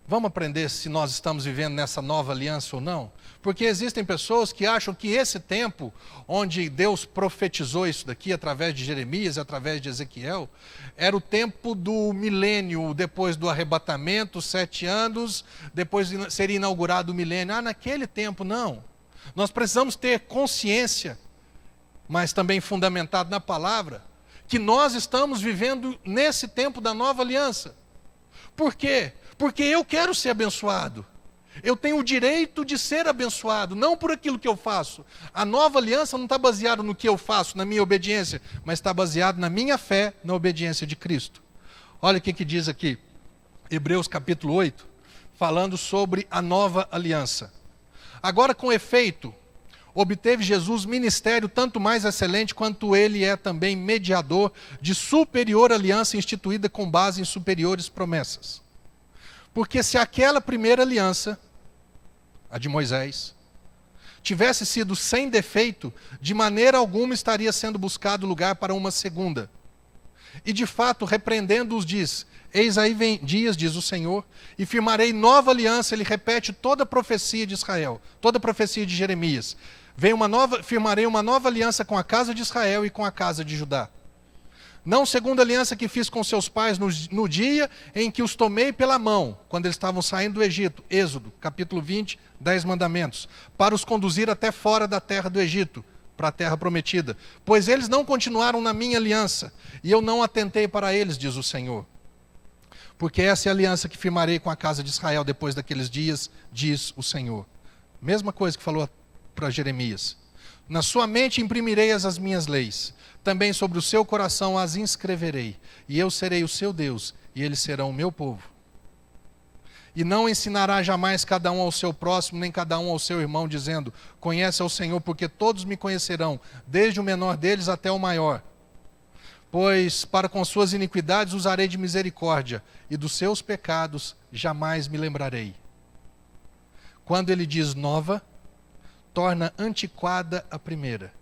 Vamos aprender se nós estamos vivendo nessa nova aliança ou não? Porque existem pessoas que acham que esse tempo, onde Deus profetizou isso daqui, através de Jeremias, através de Ezequiel, era o tempo do milênio, depois do arrebatamento, 7 anos, depois seria inaugurado o milênio. Naquele tempo, não. Nós precisamos ter consciência, mas também fundamentado na palavra, que nós estamos vivendo nesse tempo da nova aliança. Por quê? Porque eu quero ser abençoado. Eu tenho o direito de ser abençoado, não por aquilo que eu faço. A nova aliança não está baseada no que eu faço, na minha obediência, mas está baseada na minha fé, na obediência de Cristo. Olha o que diz aqui, Hebreus capítulo 8, falando sobre a nova aliança. Agora, com efeito, obteve Jesus ministério tanto mais excelente, quanto ele é também mediador de superior aliança instituída com base em superiores promessas. Porque se aquela primeira aliança, a de Moisés, tivesse sido sem defeito, de maneira alguma estaria sendo buscado lugar para uma segunda. E de fato, repreendendo-os, diz: eis aí vem dias, diz o Senhor, e firmarei nova aliança. Ele repete toda a profecia de Israel, toda a profecia de Jeremias. Firmarei uma nova aliança com a casa de Israel e com a casa de Judá. Não segundo a aliança que fiz com seus pais no dia em que os tomei pela mão, quando eles estavam saindo do Egito, Êxodo, capítulo 20, 10 mandamentos, para os conduzir até fora da terra do Egito, para a terra prometida. Pois eles não continuaram na minha aliança, e eu não atentei para eles, diz o Senhor. Porque essa é a aliança que firmarei com a casa de Israel depois daqueles dias, diz o Senhor. Mesma coisa que falou para Jeremias. Na sua mente imprimirei as minhas leis, também sobre o seu coração as inscreverei, e eu serei o seu Deus, e eles serão o meu povo. E não ensinará jamais cada um ao seu próximo, nem cada um ao seu irmão, dizendo: conhece ao Senhor, porque todos me conhecerão, desde o menor deles até o maior. Pois para com suas iniquidades usarei de misericórdia, e dos seus pecados jamais me lembrarei. Quando ele diz nova, torna antiquada a primeira.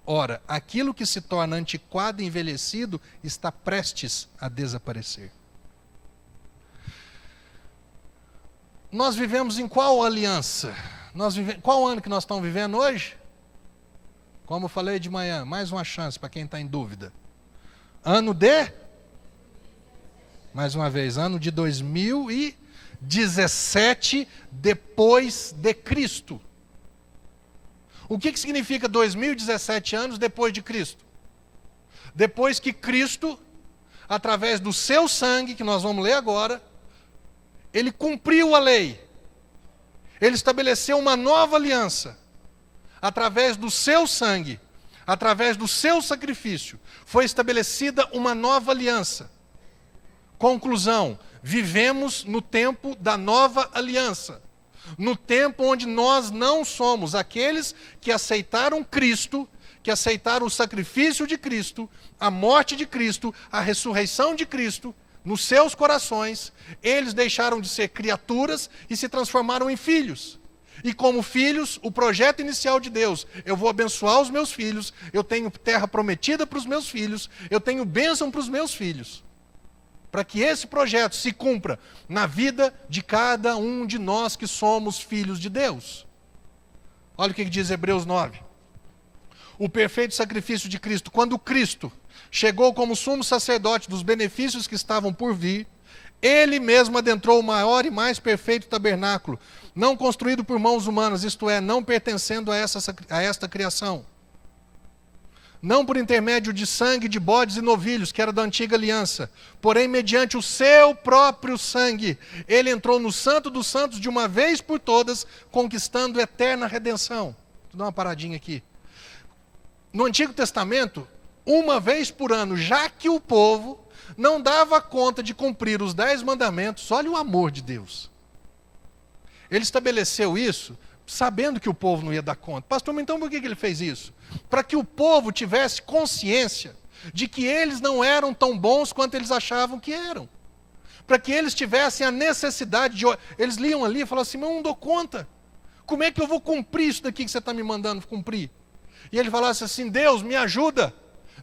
Ora, aquilo que se torna antiquado e envelhecido está prestes a desaparecer. Nós vivemos em qual aliança? Qual ano que nós estamos vivendo hoje? Como eu falei de manhã, mais uma chance para quem está em dúvida. Ano de? Mais uma vez, ano de 2017 depois de Cristo. O que significa 2017 anos depois de Cristo? Depois que Cristo, através do seu sangue, que nós vamos ler agora, ele cumpriu a lei. Ele estabeleceu uma nova aliança. Através do seu sangue, através do seu sacrifício, foi estabelecida uma nova aliança. Conclusão: vivemos no tempo da nova aliança. No tempo onde nós não somos aqueles que aceitaram Cristo, que aceitaram o sacrifício de Cristo, a morte de Cristo, a ressurreição de Cristo, nos seus corações, eles deixaram de ser criaturas e se transformaram em filhos. E como filhos, o projeto inicial de Deus, eu vou abençoar os meus filhos, eu tenho terra prometida para os meus filhos, eu tenho bênção para os meus filhos. Para que esse projeto se cumpra na vida de cada um de nós que somos filhos de Deus. Olha o que diz Hebreus 9. O perfeito sacrifício de Cristo. Quando Cristo chegou como sumo sacerdote dos benefícios que estavam por vir, ele mesmo adentrou o maior e mais perfeito tabernáculo, não construído por mãos humanas, isto é, não pertencendo a esta criação. Não por intermédio de sangue de bodes e novilhos, que era da antiga aliança, porém mediante o seu próprio sangue, ele entrou no Santo dos Santos de uma vez por todas, conquistando eterna redenção. Vou dar uma paradinha aqui. No Antigo Testamento, uma vez por ano, já que o povo não dava conta de cumprir os 10 mandamentos, olha o amor de Deus. Ele estabeleceu isso sabendo que o povo não ia dar conta. Pastor, mas então por que ele fez isso? Para que o povo tivesse consciência de que eles não eram tão bons quanto eles achavam que eram. Para que eles tivessem a necessidade de... Eles liam ali e falavam assim, mas eu não dou conta. Como é que eu vou cumprir isso daqui que você está me mandando cumprir? E ele falasse assim, Deus me ajuda,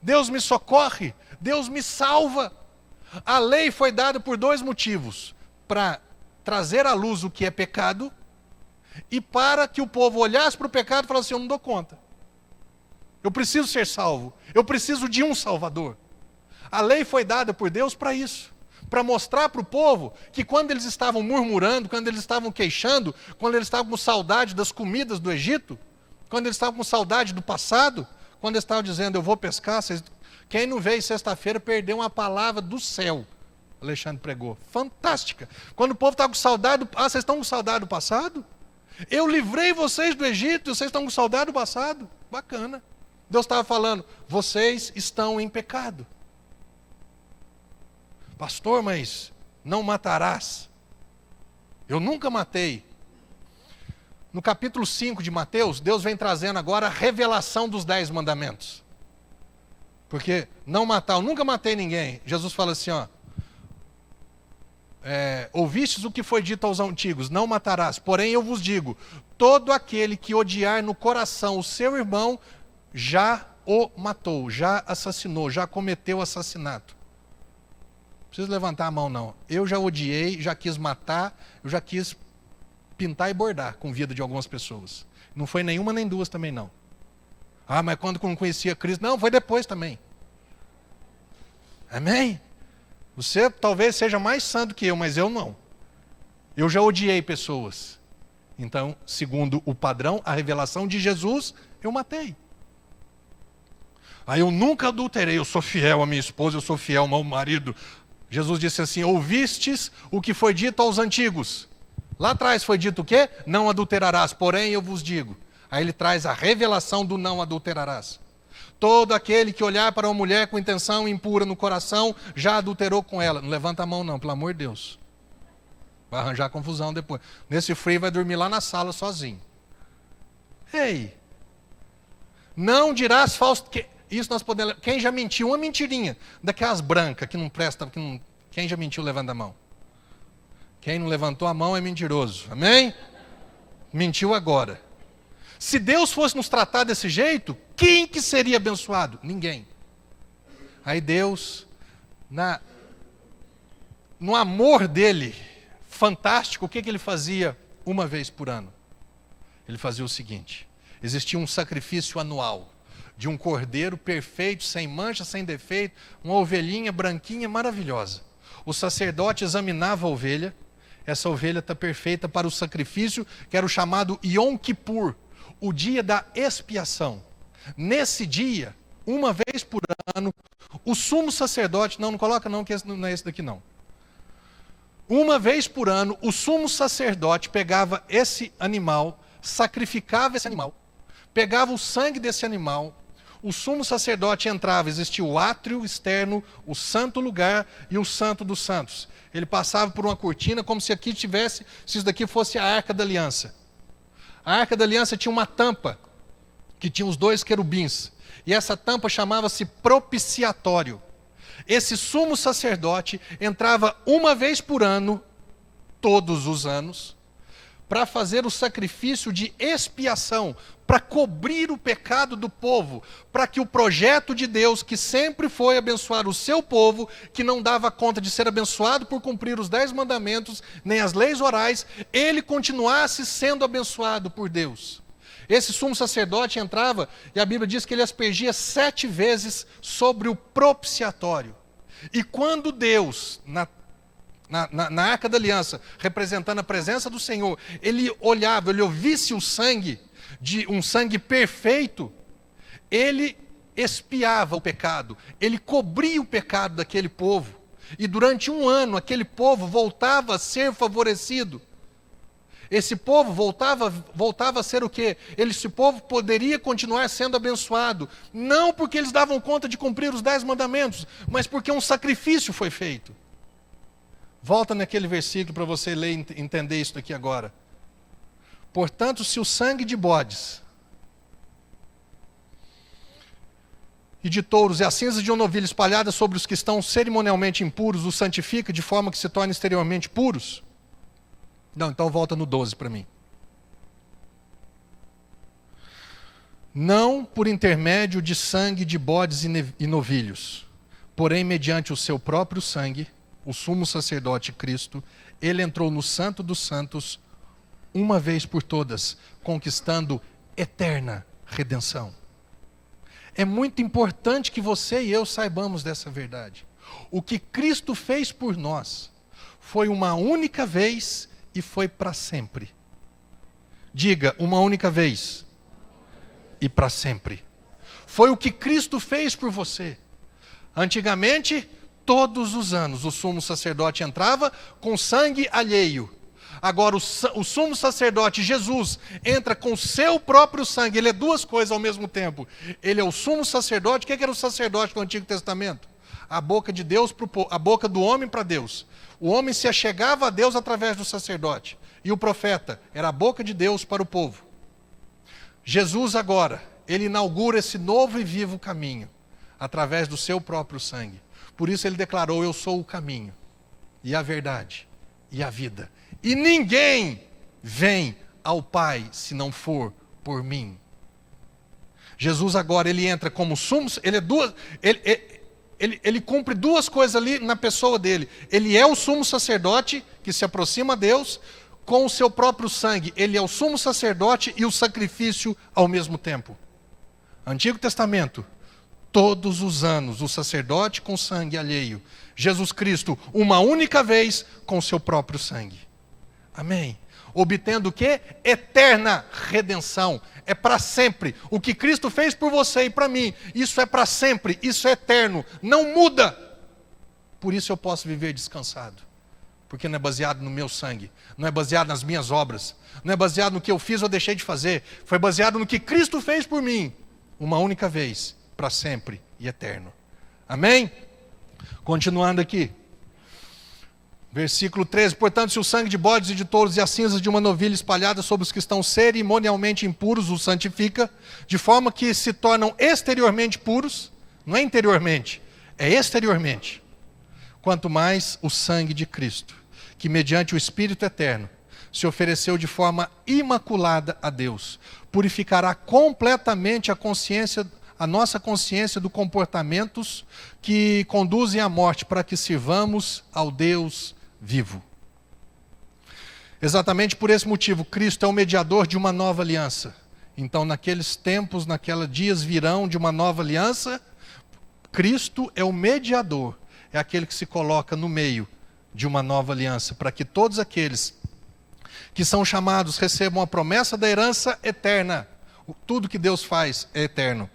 Deus me socorre, Deus me salva. A lei foi dada por 2 motivos. Para trazer à luz o que é pecado e para que o povo olhasse para o pecado e falasse assim, eu não dou conta. Eu preciso ser salvo. Eu preciso de um Salvador. A lei foi dada por Deus para isso. Para mostrar para o povo que quando eles estavam murmurando, quando eles estavam queixando, quando eles estavam com saudade das comidas do Egito, quando eles estavam com saudade do passado, quando eles estavam dizendo, eu vou pescar, quem não veio sexta-feira perdeu uma palavra do céu. Alexandre pregou. Fantástica. Quando o povo está com saudade, vocês estão com saudade do passado? Eu livrei vocês do Egito e vocês estão com saudade do passado? Bacana. Deus estava falando, vocês estão em pecado. Pastor, mas não matarás. Eu nunca matei. No capítulo 5 de Mateus, Deus vem trazendo agora a revelação dos 10 mandamentos. Porque não matar, eu nunca matei ninguém. Jesus fala assim, ó. Ouvistes o que foi dito aos antigos, não matarás. Porém eu vos digo, todo aquele que odiar no coração o seu irmão, já o matou, já assassinou, já cometeu assassinato. Não precisa levantar a mão não. Eu já odiei, já quis matar, eu já quis pintar e bordar com a vida de algumas pessoas. Não foi nenhuma nem duas também não. Ah, mas quando não conhecia Cristo, não, foi depois também. Amém? Você talvez seja mais santo que eu, mas eu não. Eu já odiei pessoas. Então, segundo o padrão, a revelação de Jesus, eu matei. Aí eu nunca adulterei, eu sou fiel à minha esposa, eu sou fiel ao meu marido. Jesus disse assim, ouvistes o que foi dito aos antigos. Lá atrás foi dito o quê? Não adulterarás, porém eu vos digo. Aí ele traz a revelação do não adulterarás. Todo aquele que olhar para uma mulher com intenção impura no coração, já adulterou com ela. Não levanta a mão não, pelo amor de Deus. Vai arranjar confusão depois. Nesse frio vai dormir lá na sala sozinho. Ei! Não dirás falso... Isso nós podemos... Quem já mentiu? Uma mentirinha. Daquelas brancas que não presta... Quem já mentiu, levanta a mão. Quem não levantou a mão é mentiroso. Amém? Mentiu agora. Se Deus fosse nos tratar desse jeito, quem que seria abençoado? Ninguém. Aí Deus, no amor dele, fantástico, o que ele fazia uma vez por ano? Ele fazia o seguinte, existia um sacrifício anual, de um cordeiro perfeito, sem mancha, sem defeito, uma ovelhinha branquinha maravilhosa. O sacerdote examinava a ovelha, essa ovelha está perfeita para o sacrifício, que era o chamado Yom Kippur, o dia da expiação. Nesse dia, uma vez por ano, o sumo sacerdote, não coloca não, que esse não é esse daqui não. Uma vez por ano, o sumo sacerdote pegava esse animal, sacrificava esse animal, pegava o sangue desse animal, o sumo sacerdote entrava, existia o átrio externo, o santo lugar e o santo dos santos. Ele passava por uma cortina como se aqui tivesse, se isso daqui fosse a Arca da Aliança. A Arca da Aliança tinha uma tampa, que tinha os 2 querubins. E essa tampa chamava-se propiciatório. Esse sumo sacerdote entrava uma vez por ano, todos os anos, para fazer o sacrifício de expiação, para cobrir o pecado do povo, para que o projeto de Deus, que sempre foi abençoar o seu povo, que não dava conta de ser abençoado por cumprir os 10 mandamentos, nem as leis orais, ele continuasse sendo abençoado por Deus. Esse sumo sacerdote entrava, e a Bíblia diz que ele aspergia 7 vezes sobre o propiciatório. E quando Deus, na Arca da Aliança, representando a presença do Senhor, ele olhava, ele ouvisse o sangue, de um sangue perfeito, ele expiava o pecado, ele cobria o pecado daquele povo, e durante um ano aquele povo voltava a ser favorecido. Esse povo voltava a ser o quê? Esse povo poderia continuar sendo abençoado, não porque eles davam conta de cumprir os 10 mandamentos, mas porque um sacrifício foi feito. Volta naquele versículo para você ler e entender isso aqui agora. Portanto, se o sangue de bodes e de touros e a cinza de um novilho espalhada sobre os que estão cerimonialmente impuros os santifica de forma que se tornem exteriormente puros. Não, então volta no 12 para mim. Não por intermédio de sangue de bodes e novilhos, porém mediante o seu próprio sangue, o sumo sacerdote Cristo, ele entrou no Santo dos Santos uma vez por todas, conquistando eterna redenção. É muito importante que você e eu saibamos dessa verdade. O que Cristo fez por nós foi uma única vez e foi para sempre. Diga, uma única vez e para sempre. Foi o que Cristo fez por você. Antigamente, todos os anos, o sumo sacerdote entrava com sangue alheio. Agora, o sumo sacerdote, Jesus, entra com o seu próprio sangue. Ele é duas coisas ao mesmo tempo. Ele é o sumo sacerdote. O que era o sacerdote do Antigo Testamento? A boca de Deus, a boca do homem para Deus. O homem se achegava a Deus através do sacerdote. E o profeta era a boca de Deus para o povo. Jesus agora, ele inaugura esse novo e vivo caminho, através do seu próprio sangue. Por isso ele declarou, eu sou o caminho, e a verdade, e a vida. E ninguém vem ao Pai se não for por mim. Jesus agora, ele entra como sumo, ele cumpre duas coisas ali na pessoa dele. Ele é o sumo sacerdote que se aproxima a Deus com o seu próprio sangue. Ele é o sumo sacerdote e o sacrifício ao mesmo tempo. Antigo Testamento, todos os anos, o sacerdote com sangue alheio. Jesus Cristo, uma única vez, com o seu próprio sangue. Amém? Obtendo o quê? Eterna redenção. É para sempre. O que Cristo fez por você e para mim, isso é para sempre, isso é eterno. Não muda. Por isso eu posso viver descansado. Porque não é baseado no meu sangue, não é baseado nas minhas obras, não é baseado no que eu fiz ou deixei de fazer. Foi baseado no que Cristo fez por mim, uma única vez, para sempre e eterno. Amém? Continuando aqui. Versículo 13, portanto, se o sangue de bodes e de touros e as cinzas de uma novilha espalhada sobre os que estão cerimonialmente impuros os santifica, de forma que se tornam exteriormente puros, não é interiormente, é exteriormente. Quanto mais o sangue de Cristo, que mediante o Espírito eterno, se ofereceu de forma imaculada a Deus, purificará completamente a nossa consciência dos comportamentos que conduzem à morte, para que sirvamos ao Deus vivo. Exatamente por esse motivo, Cristo é o mediador de uma nova aliança. Então, naqueles tempos, naqueles dias virão de uma nova aliança, Cristo é o mediador, é aquele que se coloca no meio de uma nova aliança, para que todos aqueles que são chamados recebam a promessa da herança eterna. Tudo que Deus faz é eterno.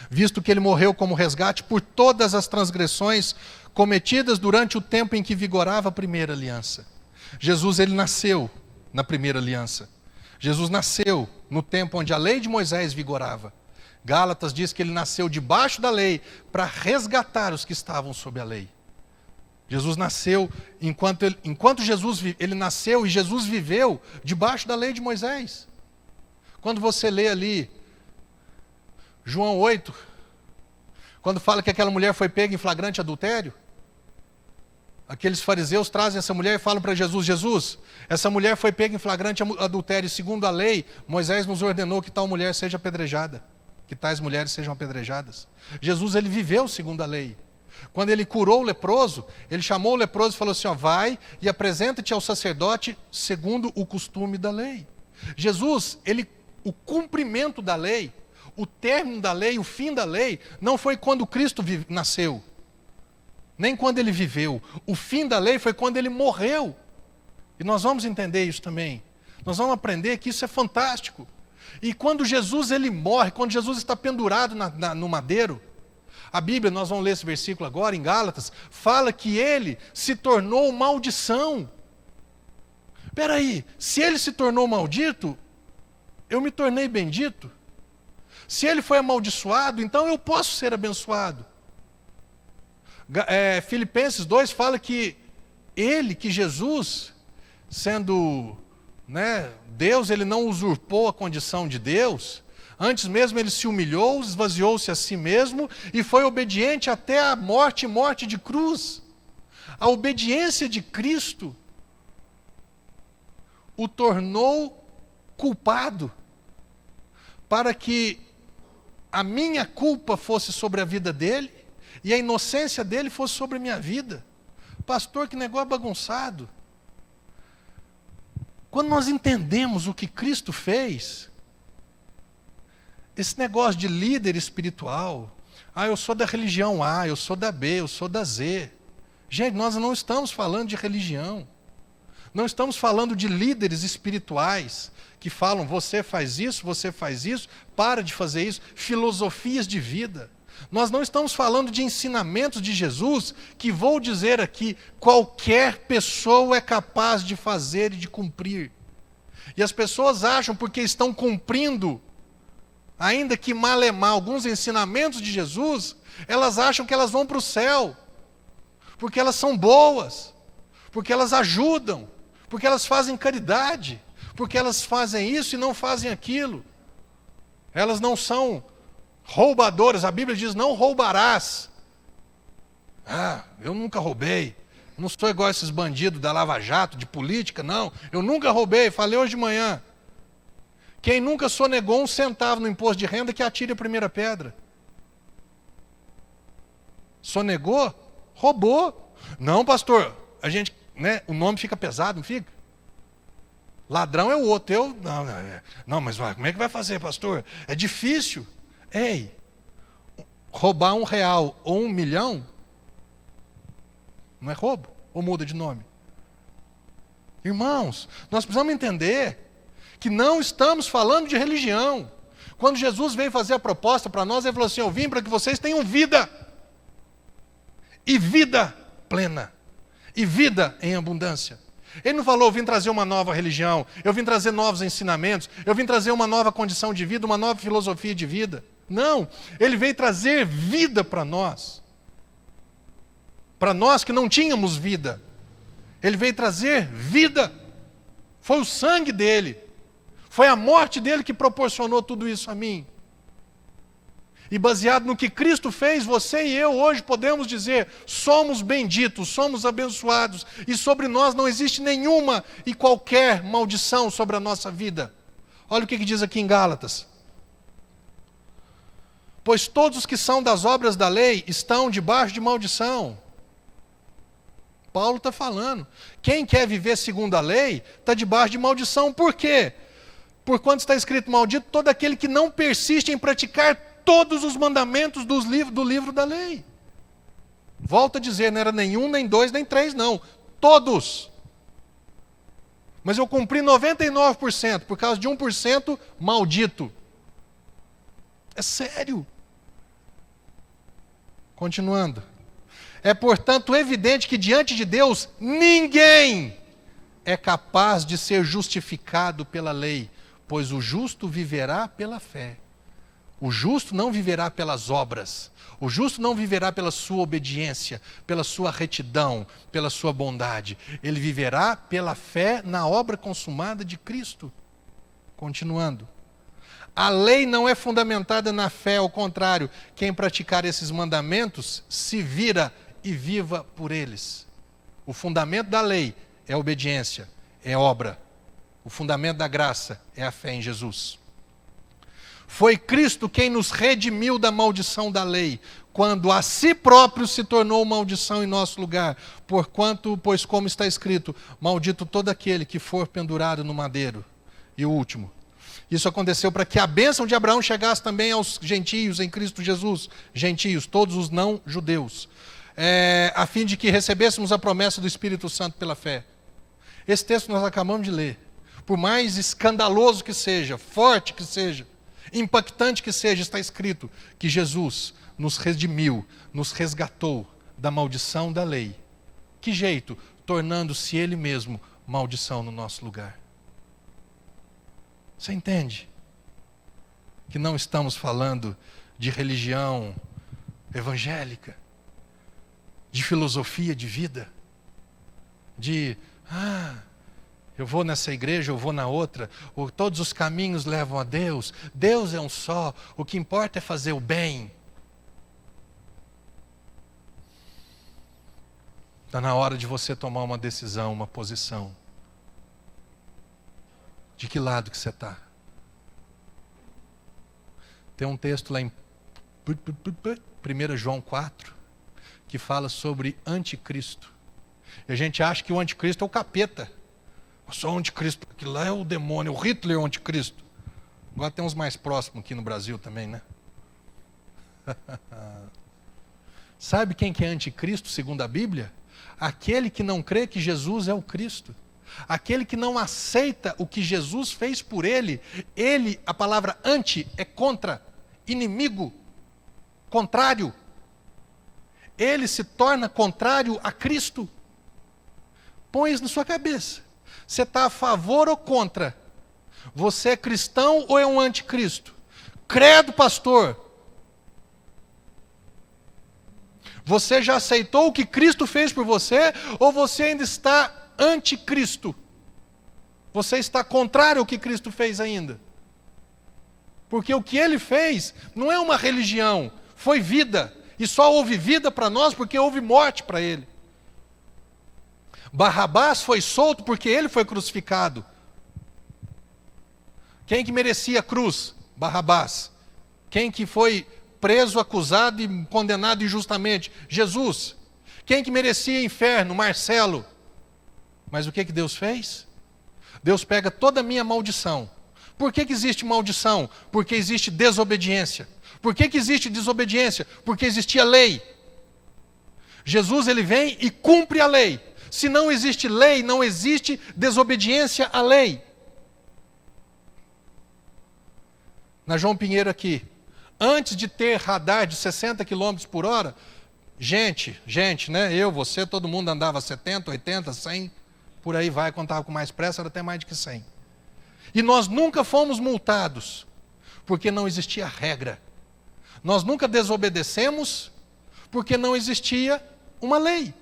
Visto que ele morreu como resgate por todas as transgressões cometidas durante o tempo em que vigorava a primeira aliança. Jesus, ele nasceu na primeira aliança. Jesus nasceu no tempo onde a lei de Moisés vigorava. Gálatas diz que ele nasceu debaixo da lei para resgatar os que estavam sob a lei. Jesus nasceu, enquanto Jesus ele nasceu e Jesus viveu debaixo da lei de Moisés. Quando você lê ali João 8, Quando fala que aquela mulher foi pega em flagrante adultério, aqueles fariseus trazem essa mulher e falam para Jesus: Jesus, essa mulher foi pega em flagrante adultério, e segundo a lei, Moisés nos ordenou que tal mulher seja apedrejada, que tais mulheres sejam apedrejadas. Jesus, ele viveu segundo a lei. Quando ele curou o leproso, ele chamou o leproso e falou assim: ó, vai e apresenta-te ao sacerdote segundo o costume da lei. Jesus, o cumprimento da lei, o término da lei, o fim da lei, não foi quando Cristo nasceu, nem quando ele viveu. O fim da lei foi quando ele morreu. E nós vamos entender isso também. Nós vamos aprender que isso é fantástico. E quando Jesus ele morre, quando Jesus está pendurado no madeiro, a Bíblia, nós vamos ler esse versículo agora, em Gálatas, fala que ele se tornou maldição. Espera aí, se ele se tornou maldito, eu me tornei bendito? Se ele foi amaldiçoado, então eu posso ser abençoado. Filipenses 2 fala que Jesus, sendo Deus, ele não usurpou a condição de Deus. Antes mesmo ele se humilhou, esvaziou-se a si mesmo e foi obediente até a morte, morte de cruz. A obediência de Cristo o tornou culpado, para que a minha culpa fosse sobre a vida dele e a inocência dele fosse sobre a minha vida. Pastor, que negócio bagunçado. Quando nós entendemos o que Cristo fez, esse negócio de líder espiritual, eu sou da religião A, eu sou da B, eu sou da Z. Gente, nós não estamos falando de religião. Não estamos falando de líderes espirituais que falam: você faz isso, para de fazer isso. Filosofias de vida. Nós não estamos falando de ensinamentos de Jesus que, vou dizer aqui, qualquer pessoa é capaz de fazer e de cumprir. E as pessoas acham, porque estão cumprindo, ainda que mal e mal, alguns ensinamentos de Jesus, elas acham que elas vão para o céu, porque elas são boas, porque elas ajudam, porque elas fazem caridade, porque elas fazem isso e não fazem aquilo. Elas não são roubadoras. A Bíblia diz: não roubarás. Eu nunca roubei. Não sou igual a esses bandidos da Lava Jato, de política, não. Eu nunca roubei, falei hoje de manhã. Quem nunca sonegou 1 centavo no imposto de renda, que atire a primeira pedra. Sonegou? Roubou. Não, pastor, o nome fica pesado, não fica? Ladrão é o outro. Não, mas como é que vai fazer, pastor? É difícil. Ei, roubar R$1 ou 1 milhão, não é roubo? Ou muda de nome? Irmãos, nós precisamos entender que não estamos falando de religião. Quando Jesus veio fazer a proposta para nós, ele falou assim: eu vim para que vocês tenham vida. E vida plena. E vida em abundância. Ele não falou: eu vim trazer uma nova religião, eu vim trazer novos ensinamentos, eu vim trazer uma nova condição de vida, uma nova filosofia de vida. Não, ele veio trazer vida para nós. Para nós que não tínhamos vida. Ele veio trazer vida. Foi o sangue dele. Foi a morte dele que proporcionou tudo isso a mim. E baseado no que Cristo fez, você e eu hoje podemos dizer: somos benditos, somos abençoados, e sobre nós não existe nenhuma e qualquer maldição sobre a nossa vida. Olha o que diz aqui em Gálatas. Pois todos os que são das obras da lei estão debaixo de maldição. Paulo está falando. Quem quer viver segundo a lei está debaixo de maldição. Por quê? Porquanto está escrito: maldito todo aquele que não persiste em praticar todos os mandamentos do livro da lei. Volto a dizer, não era nenhum, nem dois, nem três, não. Todos. Mas eu cumpri 99%, por causa de 1% maldito. É sério. Continuando. É, portanto, evidente que diante de Deus, ninguém é capaz de ser justificado pela lei, pois o justo viverá pela fé. O justo não viverá pelas obras. O justo não viverá pela sua obediência, pela sua retidão, pela sua bondade. Ele viverá pela fé na obra consumada de Cristo. Continuando. A lei não é fundamentada na fé, ao contrário, quem praticar esses mandamentos se vira e viva por eles. O fundamento da lei é a obediência, é obra. O fundamento da graça é a fé em Jesus. Foi Cristo quem nos redimiu da maldição da lei, quando a si próprio se tornou maldição em nosso lugar, pois como está escrito, maldito todo aquele que for pendurado no madeiro. E o último, isso aconteceu para que a bênção de Abraão chegasse também aos gentios em Cristo Jesus, gentios, todos os não judeus, a fim de que recebêssemos a promessa do Espírito Santo pela fé. Esse texto nós acabamos de ler. Por mais escandaloso que seja, forte que seja, impactante que seja, está escrito que Jesus nos redimiu, nos resgatou da maldição da lei. Que jeito? Tornando-se Ele mesmo maldição no nosso lugar. Você entende? Que não estamos falando de religião evangélica, de filosofia de vida, de, eu vou nessa igreja, eu vou na outra, ou todos os caminhos levam a Deus, Deus é um só, o que importa é fazer o bem. Está na hora de você tomar uma decisão, uma posição. De que lado que você está? Tem um texto lá em 1 João 4, que fala sobre anticristo. E a gente acha que o anticristo é o capeta. Só o anticristo, aquilo lá é o demônio, o Hitler é o anticristo. Agora tem uns mais próximos aqui no Brasil também, né? Sabe quem que é anticristo, segundo a Bíblia? Aquele que não crê que Jesus é o Cristo. Aquele que não aceita o que Jesus fez por ele. Ele, a palavra anti, é contra, inimigo, contrário. Ele se torna contrário a Cristo. Põe isso na sua cabeça. Você está a favor ou contra? Você é cristão ou é um anticristo? Credo, pastor. Você já aceitou o que Cristo fez por você ou você ainda está anticristo? Você está contrário ao que Cristo fez ainda? Porque o que Ele fez não é uma religião, foi vida. E só houve vida para nós porque houve morte para Ele. Barrabás foi solto porque ele foi crucificado. Quem que merecia a cruz? Barrabás. Quem que foi preso, acusado e condenado injustamente? Jesus. Quem que merecia inferno? Marcelo. Mas o que Deus fez? Deus pega toda a minha maldição. Por que existe maldição? Porque existe desobediência. Por que existe desobediência? Porque existia lei. Jesus, ele vem e cumpre a lei. Se não existe lei, não existe desobediência à lei. Na João Pinheiro aqui, antes de ter radar de 60 km por hora, gente, né? Eu, você, todo mundo andava 70, 80, 100, por aí vai, quando estava com mais pressa, era até mais do que 100. E nós nunca fomos multados, porque não existia regra. Nós nunca desobedecemos, porque não existia uma lei.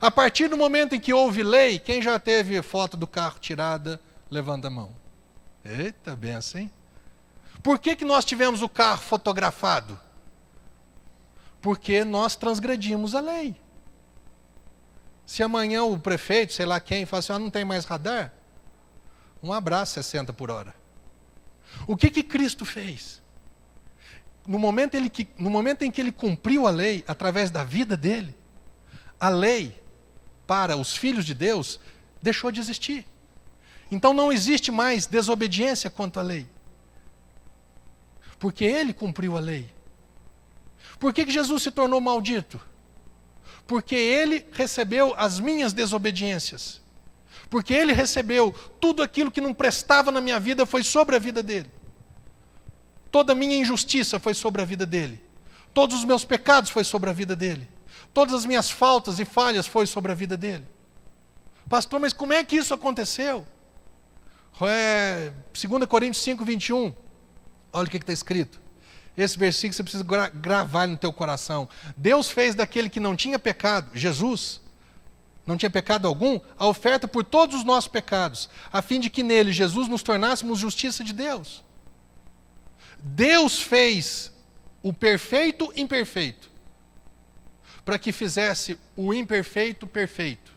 A partir do momento em que houve lei, quem já teve foto do carro tirada, levanta a mão. Eita, bem assim. Por que nós tivemos o carro fotografado? Porque nós transgredimos a lei. Se amanhã o prefeito, sei lá quem, fala assim, não tem mais radar, um abraço 60 por hora. O que Cristo fez? No momento em que ele cumpriu a lei, através da vida dele, a lei para os filhos de Deus deixou de existir. Então não existe mais desobediência quanto à lei. Porque ele cumpriu a lei. Por que Jesus se tornou maldito? Porque ele recebeu as minhas desobediências. Porque ele recebeu tudo aquilo que não prestava na minha vida, foi sobre a vida dele. Toda a minha injustiça foi sobre a vida dele. Todos os meus pecados foi sobre a vida dele. Todas as minhas faltas e falhas foi sobre a vida dele. Pastor, mas como é que isso aconteceu? 2 Coríntios 5, 21. Olha o que está escrito. Esse versículo você precisa gravar no teu coração. Deus fez daquele que não tinha pecado, Jesus, não tinha pecado algum, a oferta por todos os nossos pecados, a fim de que nele, Jesus, nos tornássemos justiça de Deus. Deus fez o perfeito imperfeito, para que fizesse o imperfeito perfeito.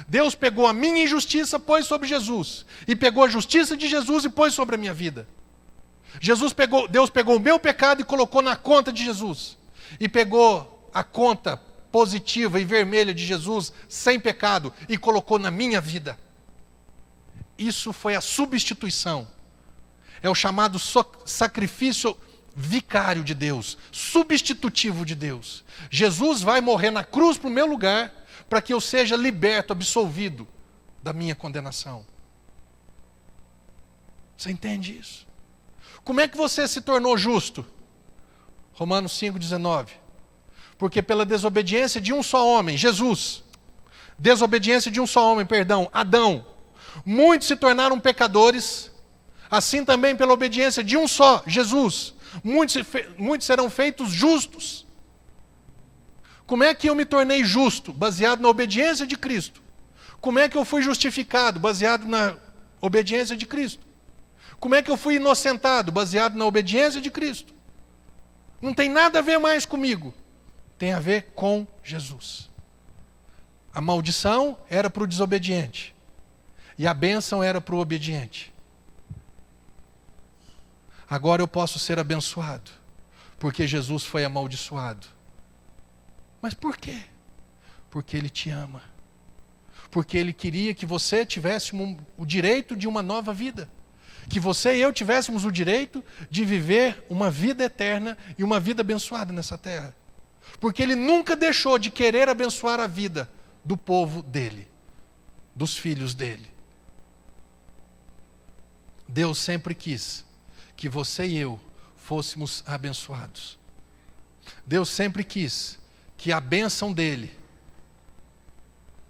Deus pegou a minha injustiça, pôs sobre Jesus, e pegou a justiça de Jesus e pôs sobre a minha vida. Deus pegou o meu pecado e colocou na conta de Jesus, e pegou a conta positiva e vermelha de Jesus, sem pecado, e colocou na minha vida. Isso foi a substituição. É o chamado sacrifício vicário de Deus, substitutivo de Deus. Jesus vai morrer na cruz para o meu lugar, para que eu seja liberto, absolvido da minha condenação. Você entende isso? Como é que você se tornou justo? Romanos 5,19. Porque pela desobediência de um só homem, Jesus, desobediência de um só homem, Adão, muitos se tornaram pecadores, assim também pela obediência de um só, Jesus, muitos serão feitos justos. Como é que eu me tornei justo? Baseado na obediência de Cristo. Como é que eu fui justificado? Baseado na obediência de Cristo. Como é que eu fui inocentado? Baseado na obediência de Cristo. Não tem nada a ver mais comigo. Tem a ver com Jesus. A maldição era para o desobediente. E a bênção era para o obediente. Agora eu posso ser abençoado, porque Jesus foi amaldiçoado. Mas por quê? Porque Ele te ama. Porque Ele queria que você tivesse o direito de uma nova vida. Que você e eu tivéssemos o direito de viver uma vida eterna e uma vida abençoada nessa terra. Porque Ele nunca deixou de querer abençoar a vida do povo dEle, dos filhos dEle. Deus sempre quis que você e eu fôssemos abençoados. Deus sempre quis que a bênção dEle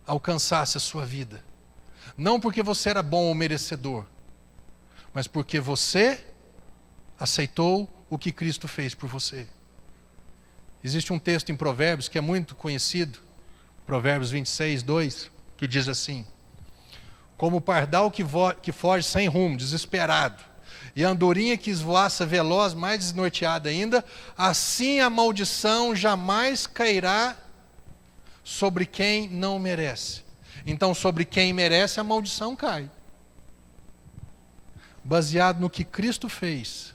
alcançasse a sua vida. Não porque você era bom ou merecedor, mas porque você aceitou o que Cristo fez por você. Existe um texto em Provérbios que é muito conhecido, Provérbios 26:2, que diz assim: como o pardal que foge sem rumo, desesperado, e a andorinha que esvoaça veloz, mais desnorteada ainda, assim a maldição jamais cairá sobre quem não merece. Então, sobre quem merece, a maldição cai. Baseado no que Cristo fez,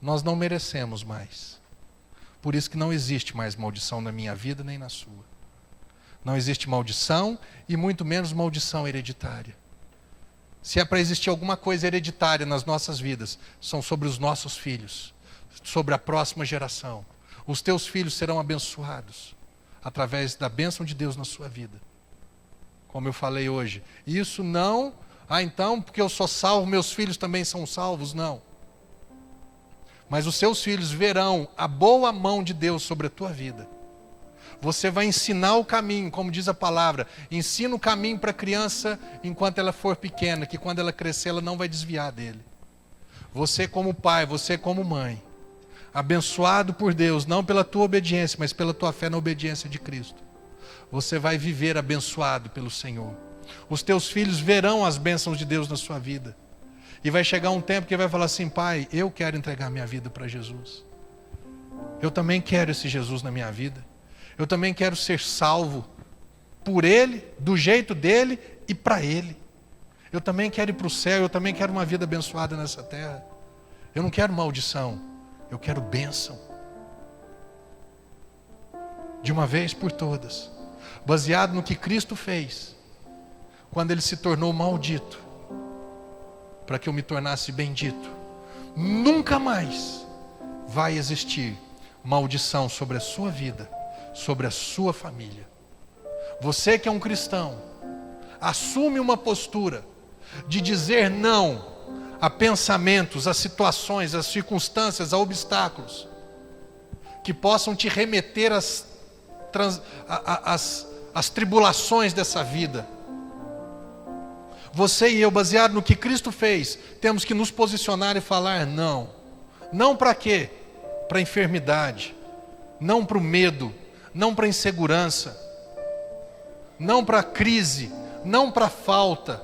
nós não merecemos mais. Por isso que não existe mais maldição na minha vida nem na sua. Não existe maldição e muito menos maldição hereditária. Se é para existir alguma coisa hereditária nas nossas vidas, são sobre os nossos filhos, sobre a próxima geração. Os teus filhos serão abençoados através da bênção de Deus na sua vida. Como eu falei hoje, isso não, então, porque eu sou salvo, meus filhos também são salvos, não. Mas os seus filhos verão a boa mão de Deus sobre a tua vida. Você vai ensinar o caminho, como diz a palavra, ensina o caminho para a criança enquanto ela for pequena, que quando ela crescer ela não vai desviar dele. Você como pai, você como mãe, abençoado por Deus, não pela tua obediência, mas pela tua fé na obediência de Cristo. Você vai viver abençoado pelo Senhor. Os teus filhos verão as bênçãos de Deus na sua vida. E vai chegar um tempo que vai falar assim: pai, eu quero entregar minha vida para Jesus. Eu também quero esse Jesus na minha vida. Eu também quero ser salvo por Ele, do jeito dEle e para Ele. Eu também quero ir para o céu, eu também quero uma vida abençoada nessa terra. Eu não quero maldição, eu quero bênção. De uma vez por todas. Baseado no que Cristo fez, quando Ele se tornou maldito, para que eu me tornasse bendito. Nunca mais vai existir maldição sobre a sua vida, sobre a sua família. Você que é um cristão, assume uma postura de dizer não a pensamentos, a situações, a circunstâncias, a obstáculos que possam te remeter às tribulações dessa vida. Você e eu, baseado no que Cristo fez, temos que nos posicionar e falar não. Não para quê? Para a enfermidade, não para o medo, não para a insegurança, não para a crise, não para a falta,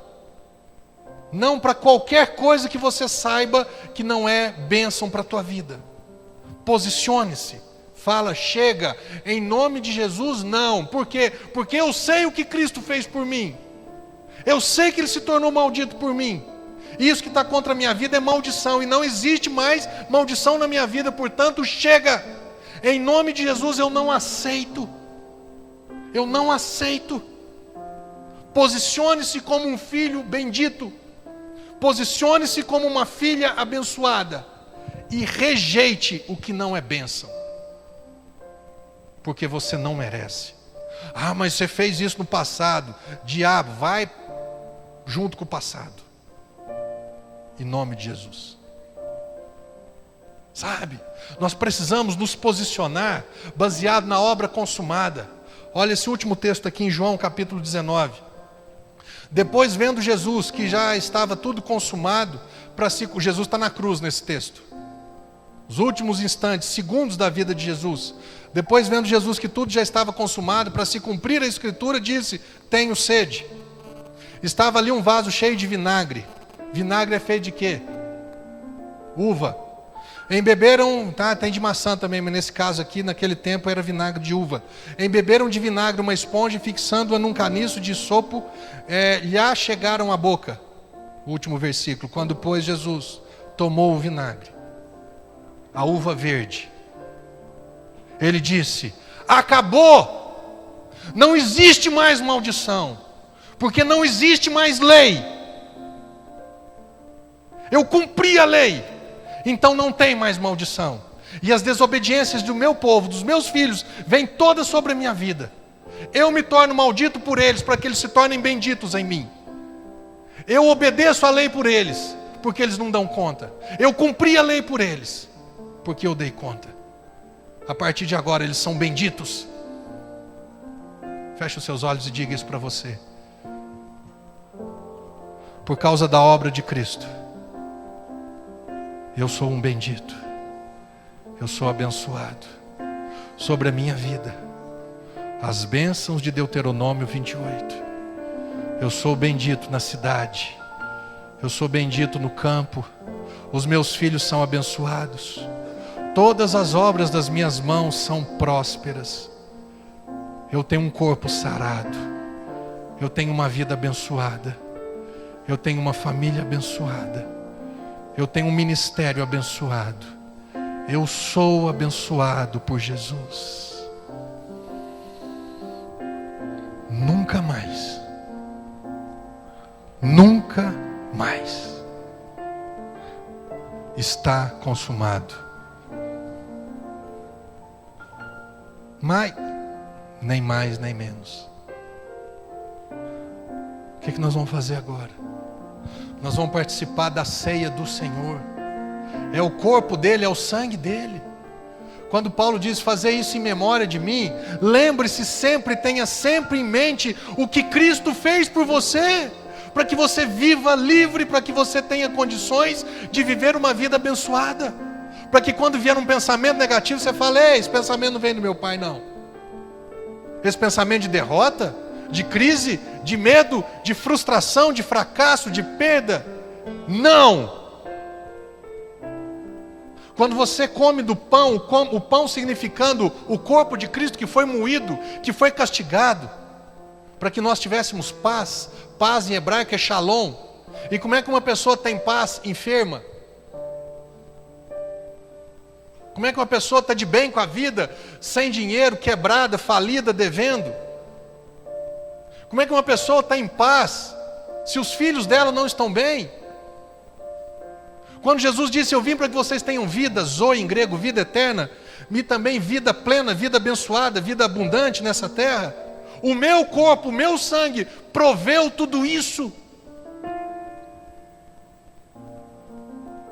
Não para qualquer coisa que você saiba que não é bênção para a tua vida. Posicione-se. Fala, chega, em nome de Jesus, não. Por quê? Porque eu sei o que Cristo fez por mim. Eu sei que Ele se tornou maldito por mim. E isso que está contra a minha vida é maldição. E não existe mais maldição na minha vida. Portanto, chega. Em nome de Jesus, eu não aceito. Eu não aceito. Posicione-se como um filho bendito. Posicione-se como uma filha abençoada. E rejeite o que não é bênção. Porque você não merece. Ah, mas você fez isso no passado. Diabo, vai junto com o passado. Em nome de Jesus. Sabe? Nós precisamos nos posicionar baseado na obra consumada. Olha esse último texto aqui em João capítulo 19. Depois, vendo Jesus que já estava tudo consumado, Jesus está na cruz nesse texto. Os últimos instantes, segundos da vida de Jesus. Depois, vendo Jesus que tudo já estava consumado, para se cumprir a Escritura, disse: tenho sede. Estava ali um vaso cheio de vinagre. Vinagre é feito de quê? Uva. Embeberam, tem de maçã também, mas nesse caso aqui, naquele tempo, era vinagre de uva. Embeberam de vinagre uma esponja, fixando-a num caniço de sopo, lhe chegaram à boca. O último versículo, quando, pois, Jesus tomou o vinagre, a uva verde, Ele disse: acabou! Não existe mais maldição, porque não existe mais lei. Eu cumpri a lei, então não tem mais maldição. E as desobediências do meu povo, dos meus filhos, vêm todas sobre a minha vida. Eu me torno maldito por eles, para que eles se tornem benditos em mim. Eu obedeço a lei por eles, porque eles não dão conta. Eu cumpri a lei por eles, porque eu dei conta. A partir de agora eles são benditos. Feche os seus olhos e diga isso para você. Por causa da obra de Cristo, eu sou um bendito. Eu sou abençoado. Sobre a minha vida, as bênçãos de Deuteronômio 28. Eu sou bendito na cidade. Eu sou bendito no campo. Os meus filhos são abençoados. Todas as obras das minhas mãos são prósperas. Eu tenho um corpo sarado. Eu tenho uma vida abençoada. Eu tenho uma família abençoada. Eu tenho um ministério abençoado. Eu sou abençoado por Jesus. Nunca mais. Nunca mais. Está consumado. Mas, nem mais nem menos. O que nós vamos fazer agora? Nós vamos participar da ceia do Senhor. É o corpo dele, é o sangue dele. Quando Paulo diz: fazer isso em memória de mim, lembre-se sempre, tenha sempre em mente o que Cristo fez por você, para que você viva livre, para que você tenha condições de viver uma vida abençoada, para que quando vier um pensamento negativo você fale: ei, esse pensamento não vem do meu pai, não. Esse pensamento de derrota, de crise, de medo, de frustração, de fracasso, de perda, não. Quando você come do pão, o pão significando o corpo de Cristo que foi moído, que foi castigado, para que nós tivéssemos paz. Paz em hebraico é shalom. E como é que uma pessoa tem paz enferma? Como é que uma pessoa está de bem com a vida, sem dinheiro, quebrada, falida, devendo? Como é que uma pessoa está em paz, se os filhos dela não estão bem? Quando Jesus disse: eu vim para que vocês tenham vida, zoe em grego, vida eterna, e também vida plena, vida abençoada, vida abundante nessa terra. O meu corpo, o meu sangue, proveu tudo isso.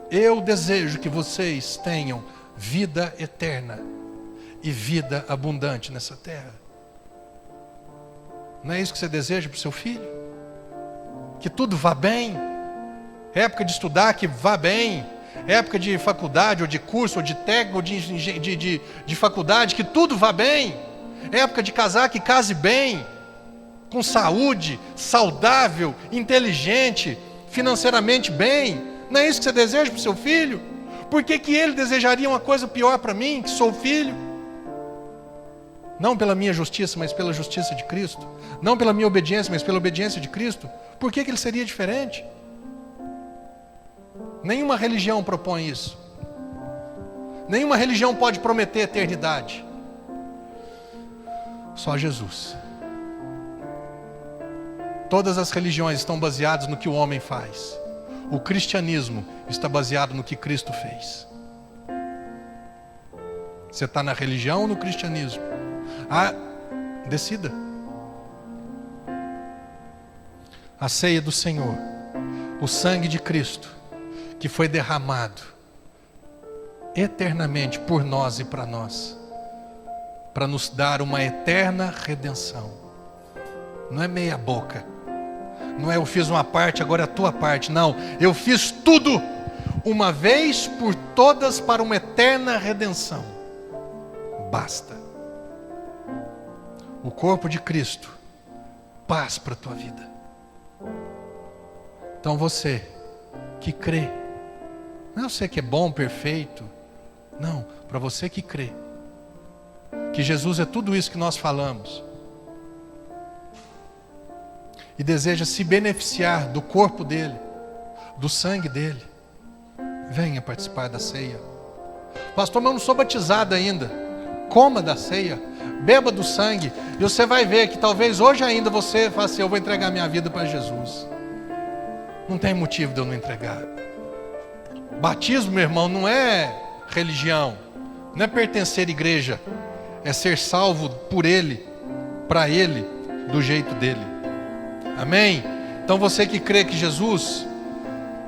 Eu desejo que vocês tenham vida eterna e vida abundante nessa terra. Não é isso que você deseja para o seu filho? Que tudo vá bem? Época de estudar, que vá bem. Época de faculdade, ou de curso, ou de técnico, ou de faculdade, que tudo vá bem. Época de casar, que case bem, com saúde, saudável, inteligente, financeiramente bem. Não é isso que você deseja para o seu filho? Por que que ele desejaria uma coisa pior para mim, que sou filho? Não pela minha justiça, mas pela justiça de Cristo. Não pela minha obediência, mas pela obediência de Cristo. Por que que ele seria diferente? Nenhuma religião propõe isso. Nenhuma religião pode prometer eternidade. Só Jesus. Todas as religiões estão baseadas no que o homem faz. O cristianismo está baseado no que Cristo fez. Você está na religião ou no cristianismo? Decida. A ceia do Senhor, o sangue de Cristo, que foi derramado eternamente por nós e para nós, para nos dar uma eterna redenção. Não é meia boca. Não é eu fiz uma parte, agora é a tua parte. Não, eu fiz tudo uma vez por todas para uma eterna redenção. Basta. O corpo de Cristo, paz para a tua vida. Então você que crê, não é você que é bom, perfeito, não, para você que crê que Jesus é tudo isso que nós falamos e deseja se beneficiar do corpo dele, do sangue dele, venha participar da ceia. Pastor, mas eu não sou batizado ainda. Coma da ceia, beba do sangue, e você vai ver que talvez hoje ainda você fale assim: eu vou entregar minha vida para Jesus. Não tem motivo de eu não entregar. Batismo, meu irmão, não é religião, não é pertencer à igreja, é ser salvo por Ele, para Ele, do jeito dele. Amém? Então você que crê que Jesus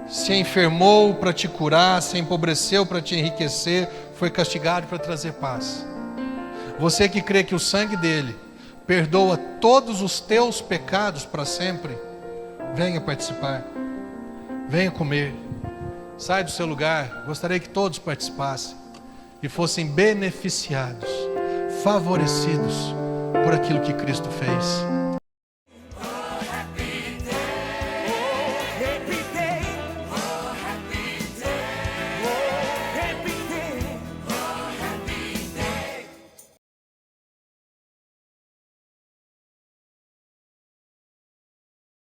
se enfermou para te curar, se empobreceu para te enriquecer, foi castigado para trazer paz. Você que crê que o sangue dele perdoa todos os teus pecados para sempre, venha participar, venha comer, sai do seu lugar. Gostaria que todos participassem e fossem beneficiados, favorecidos por aquilo que Cristo fez.